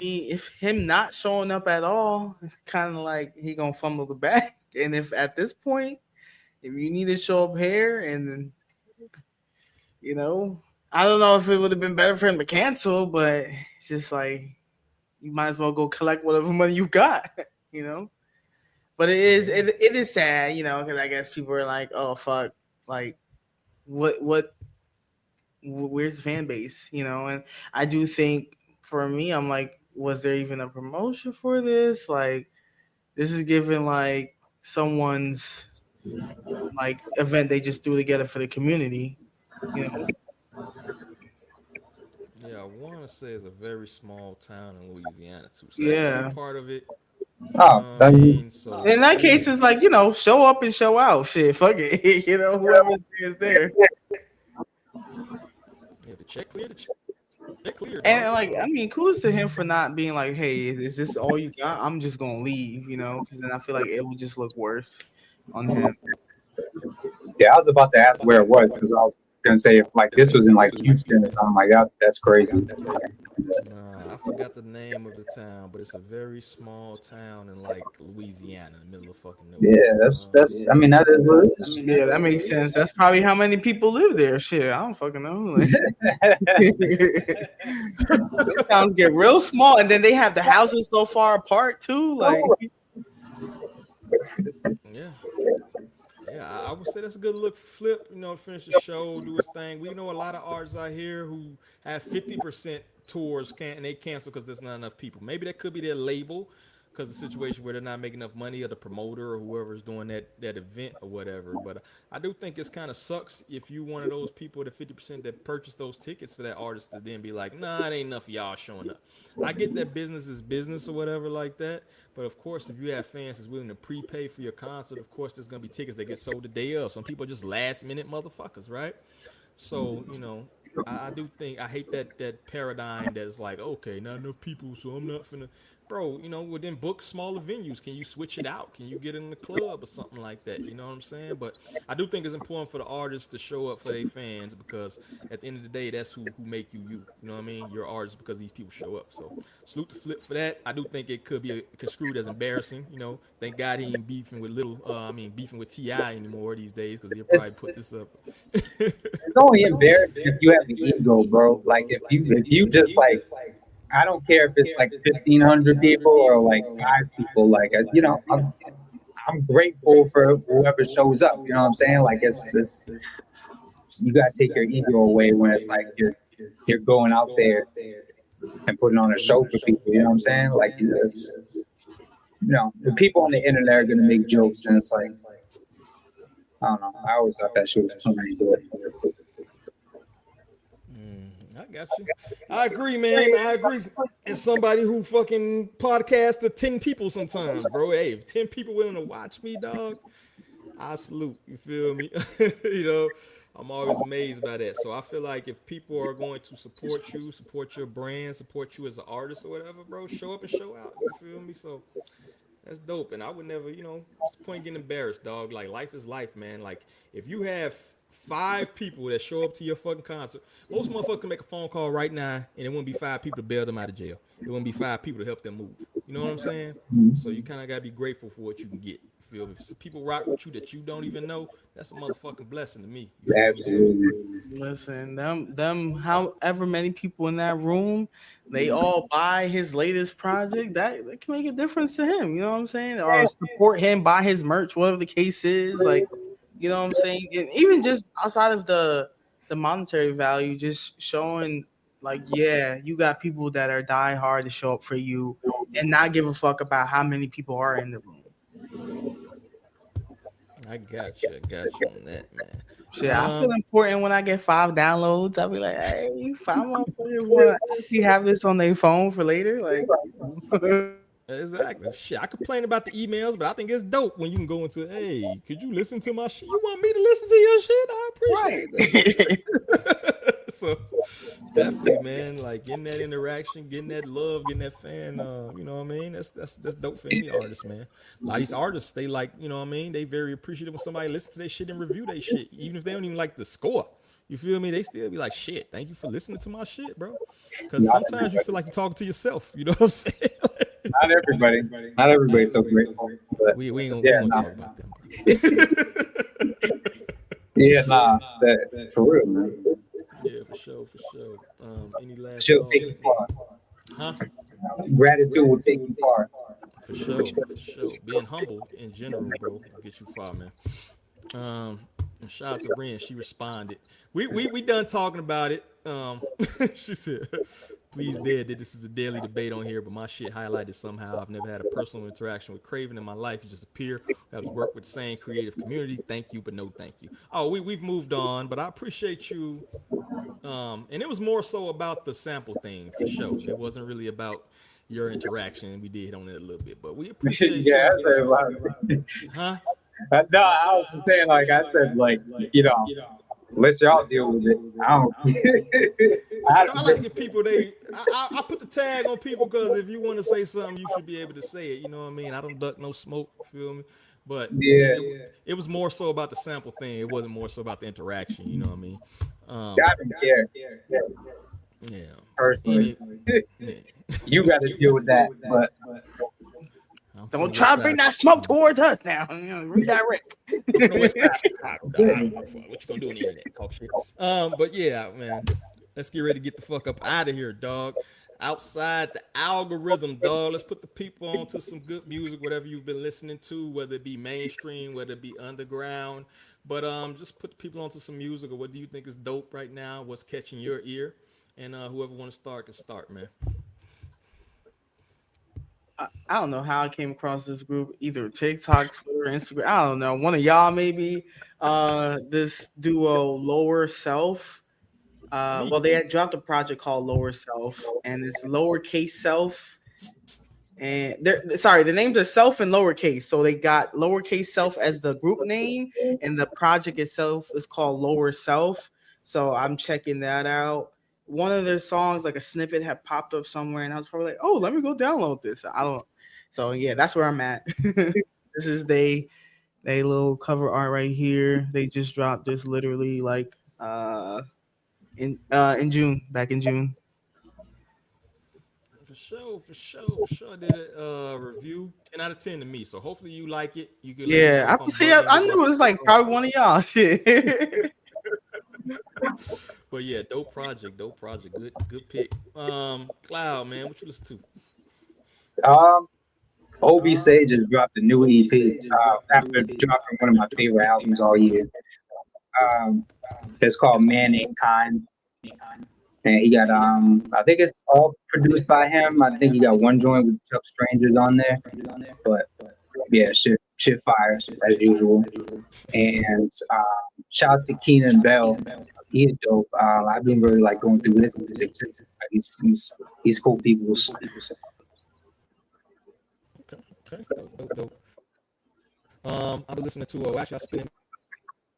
If him not showing up at all, it's kind of like he gonna fumble the bag. And if at this point, if you need to show up here, and then, you know, I don't know if it would have been better for him to cancel, but it's just like you might as well go collect whatever money you got, you know. But it is sad, you know, because I guess people are like, oh fuck, like where's the fan base, you know? And I do think for me, I'm like, was there even a promotion for this? Like, this is given like someone's like event they just threw together for the community, you know. Yeah, I want to say it's a very small town in Louisiana too. So Yeah, that's a big part of it. So in that case, it's like, you know, show up and show out. Shit, fuck it, you know, whoever's there is there. Yeah, the check clear. And like, I mean, kudos to him for not being like, "Hey, is this all you got? I'm just gonna leave," you know, because then I feel like it would just look worse on him. Yeah, I was about to ask where it was because I was gonna say if like this was in like Houston or something like that. That's crazy. I forgot the name of the town, but it's a very small town in like Louisiana, in the middle of fucking nowhere. Yeah, that's. I mean, that is what it is. Yeah, that makes sense. That's probably how many people live there. Shit, I don't fucking know. Those towns get real small, and then they have the houses so far apart too. Like, yeah, I would say that's a good look. Flip, you know, finish the show, do his thing. We know a lot of artists out here who have 50% tours and they cancel because there's not enough people. Maybe that could be their label because of the situation where they're not making enough money, or the promoter or whoever's doing that event or whatever. But I do think it's kind of sucks if you one of those people, the 50% that purchase those tickets for that artist, to then be like, nah, it ain't enough of y'all showing up. I get that business is business or whatever like that. But of course, if you have fans that's willing to prepay for your concert, of course, there's going to be tickets that get sold the day of. Some people are just last minute motherfuckers, right? So, you know, I do think I hate that paradigm that's like, okay, not enough people, so I'm not finna. Bro, you know, within book smaller venues, can you switch it out? Can you get in the club or something like that? You know what I'm saying? But I do think it's important for the artists to show up for their fans, because at the end of the day, that's who make you. You know what I mean? You're artists because these people show up. So salute to Flip for that. I do think it could be construed as embarrassing. You know, thank God he ain't beefing with beefing with T.I. anymore these days, because he'll probably put this up. It's only embarrassing if you have the ego, bro. Like if you just like, I don't care if it's like 1,500 people or like 5 people. Like, you know, I'm grateful for whoever shows up. You know what I'm saying? Like it's you gotta take your ego away when it's like you're going out there and putting on a show for people. You know what I'm saying? Like, it's, you know, the people on the internet are gonna make jokes, and it's like, I don't know. I always thought that shit was funny. I got you. I agree, man. I agree. As somebody who fucking podcasts to 10 people sometimes, bro. Hey, if 10 people willing to watch me, dog, I salute. You feel me? You know, I'm always amazed by that. So I feel like if people are going to support you, support your brand, support you as an artist or whatever, bro, show up and show out. You feel me? So that's dope. And I would never, you know, what's the point getting embarrassed, dog? Like, life is life, man. Like, if you have 5 people that show up to your fucking concert, most motherfuckers can make a phone call right now and it wouldn't be 5 people to bail them out of jail. It wouldn't be 5 people to help them move. You know what I'm saying? So you kind of got to be grateful for what you can get. You feel me? If people rock with you that you don't even know, that's a motherfucking blessing to me. You feel me? Absolutely. Listen, them, however many people in that room, they all buy his latest project. That can make a difference to him. You know what I'm saying? Or support him, buy his merch, whatever the case is. Like, you know what I'm saying? And even just outside of the monetary value, just showing like, yeah, you got people that are die hard to show up for you and not give a fuck about how many people are in the room. I got you on that, man. Shit, I feel important when I get 5 downloads. I'll be like, hey, 5 motherfuckers want to actually have this on their phone for later. Like, exactly. Shit, I complain about the emails, but I think it's dope when you can go into, hey, could you listen to my shit? You want me to listen to your shit? I appreciate that. So definitely, man, like getting that interaction, getting that love, getting that fan, you know what I mean? That's dope for any artist, man. A lot of these artists, they like, you know what I mean? They very appreciative when somebody listens to their shit and review their shit, even if they don't even like the score. You feel me? They still be like, shit, thank you for listening to my shit, bro. Because sometimes you feel like you're talking to yourself. You know what I'm saying? Not everybody. Not everybody's so grateful. But we ain't gonna talk about them. Yeah, that's for real, man. Yeah, for sure. Any last She'll take you far. Huh? Gratitude will take you far. For sure. Being humble in general, bro, will get you far, man. And shout out to Ren, she responded. We done talking about it. She said, please, Dad, that this is a daily debate on here, but my shit highlighted somehow. I've never had a personal interaction with Craven in my life. You just appear. I have worked with the same creative community. Thank you, but no thank you. Oh, we've moved on, but I appreciate you. And it was more so about the sample thing for sure. It wasn't really about your interaction. We did hit on it a little bit, but we appreciate you. Huh? No, I was just saying, like I said, like, you know, let y'all deal with it. I don't. I like to get people. I put the tag on people because if you want to say something, you should be able to say it. You know what I mean? I don't duck no smoke. Feel me? But yeah, it was more so about the sample thing. It wasn't more so about the interaction. You know what I mean? I don't care. Yeah. Personally, you got to deal with that, but. Don't try to bring that smoke towards us now. You know, redirect. What you gonna do on the internet? Talk shit. But yeah, man, let's get ready to get the fuck up out of here, dog. Outside the algorithm, dog. Let's put the people on to some good music, whatever you've been listening to, whether it be mainstream, whether it be underground. But just put the people onto some music, or what do you think is dope right now? What's catching your ear? And whoever want to start can start, man. I don't know how I came across this group, either TikTok, Twitter, Instagram. I don't know. One of y'all maybe. This duo, Lower Self. Well, they had dropped a project called Lower Self, and it's lowercase self. And the names are self and lowercase. So they got lowercase self as the group name, and the project itself is called Lower Self. So I'm checking that out. One of their songs, like a snippet, had popped up somewhere, and I was probably like, "Oh, let me go download this." I don't. So yeah, that's where I'm at. This is they little cover art right here. They just dropped this literally like in June, back in June. For sure. I did a review 10 out of 10 to me. So hopefully you like it. You can. Yeah, I knew it was like probably one of y'all. Shit. But yeah, dope project. Good pick. Cloud, man, what you listen to? OB Sage just dropped a new EP after dropping one of my favorite albums all year. It's called Man Ain't Kind. And he got I think it's all produced by him. I think he got one joint with Chuck Strangers on there. But yeah, shit fire as usual. And shout out to Keenan Bell. He's dope. I've been really like going through his music too. Like, he's cool people. Okay, dope. I've been listening to actually I spin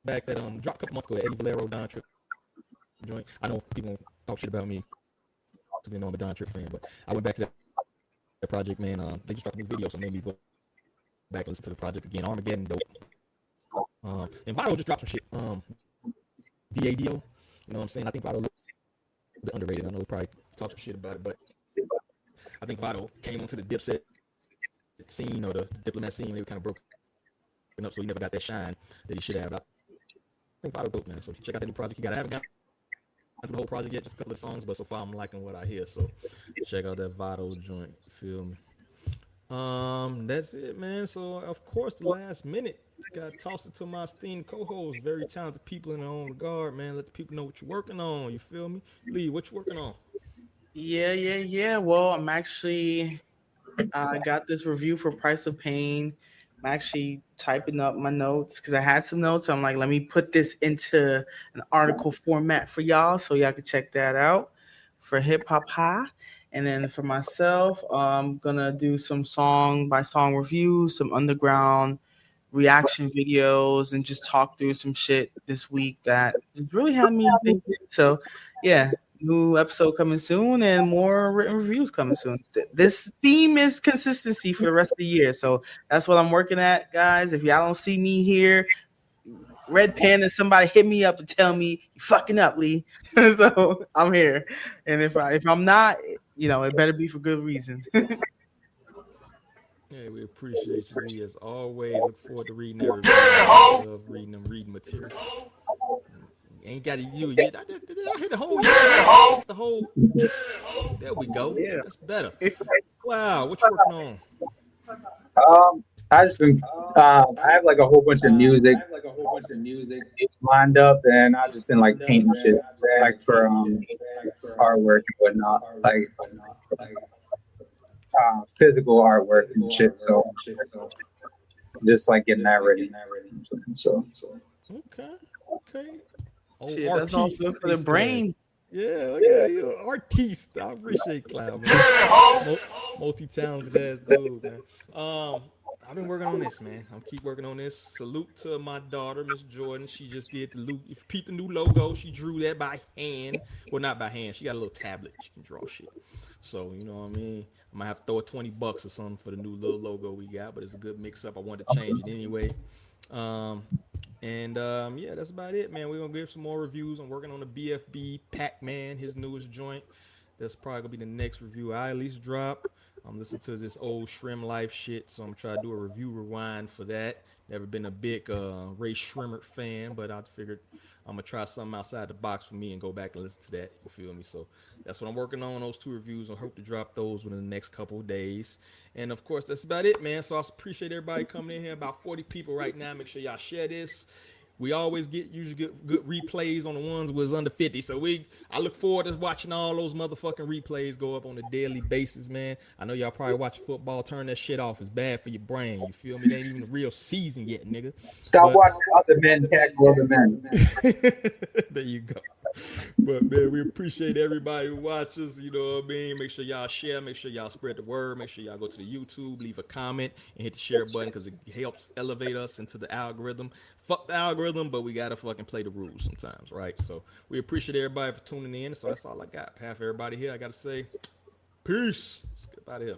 back that dropped a couple months ago, Eddie Valero Don Trip joint. I know people talk shit about me because they know I'm a Don Trip fan, but I went back to that project, man. They just dropped a new video, so it made me go back and listen to the project again. Armageddon, dope. And Vado just dropped some shit. DADO, you know what I'm saying? I think Vado a little bit underrated. I know we probably talked some shit about it, but I think Vado came onto the Dipset scene or the Diplomat scene. They were kind of broken up, so he never got that shine that he should have. I think Vado dope, man. So check out that new project he got. I haven't got through the whole project yet, just a couple of songs, but so far I'm liking what I hear. So check out that Vado joint. Feel me? That's it, man. So of course, the last minute, got to toss it to my esteemed co-host, very talented people in their own regard, man. Let the people know what you're working on. You feel me, Lee? What you working on? Yeah. Well, I'm actually got this review for Price of Pain. I'm actually typing up my notes because I had some notes. I'm like, let me put this into an article format for y'all so y'all can check that out for Hip Hop High. And then for myself, I'm gonna do some song by song reviews, some underground reaction videos, and just talk through some shit this week that really had me thinking. So, yeah, new episode coming soon and more written reviews coming soon. This theme is consistency for the rest of the year. So that's what I'm working at, guys. If y'all don't see me here, Red Pen and somebody hit me up and tell me you fucking up, Lee. So I'm here. And if I'm not, it better be for good reason. Yeah, we appreciate you, Lee, as always. Look forward to reading that review. I love reading materials. Ain't got to you yet. I hit the whole the whole. There we go. Yeah, that's better. Cloud, what you working on? I just been. I have like a whole bunch of music lined up, and I've just been like painting shit, like for artwork and whatnot, like physical artwork and shit. So just like getting that ready. So okay. Shit, that's all good for the brain. Yeah, look at you, artiste. I appreciate Cloud, man. Multi-talented ass dude, man. I've been working on this, man. I'll keep working on this. Salute to my daughter, Miss Jordan. She just did the loop. If you peep the new logo, she drew that by hand. Well, not by hand. She got a little tablet. She can draw shit. So, you know what I mean? I might have to throw $20 or something for the new little logo we got, but it's a good mix-up. I wanted to change it anyway. Yeah, that's about it, man. We're gonna give some more reviews. I'm working on the BFB Pac-Man, his newest joint. That's probably gonna be the next review I at least drop. I'm listening to this old Shrimp Life shit, so I'm gonna try to do a review rewind for that. Never been a big Ray Shrimmer fan, but I figured I'm gonna try something outside the box for me and go back and listen to that. You feel me? So that's what I'm working on, those two reviews. I hope to drop those within the next couple of days. And of course, that's about it, man. So I appreciate everybody coming in here. About 40 people right now. Make sure y'all share this. We always usually get good replays on the ones who was under 50. So I look forward to watching all those motherfucking replays go up on a daily basis, man. I know y'all probably watch football. Turn that shit off. It's bad for your brain. You feel me? It ain't even the real season yet, nigga. Stop watching other men tackle other men. There you go. But man, we appreciate everybody who watches. You know what I mean? Make sure y'all share. Make sure y'all spread the word. Make sure y'all go to the YouTube, leave a comment, and hit the share button because it helps elevate us into the algorithm. Fuck the algorithm, but we gotta fucking play the rules sometimes, right? So we appreciate everybody for tuning in. So that's all I got. Half everybody here, I gotta say, peace. Let's get out of here.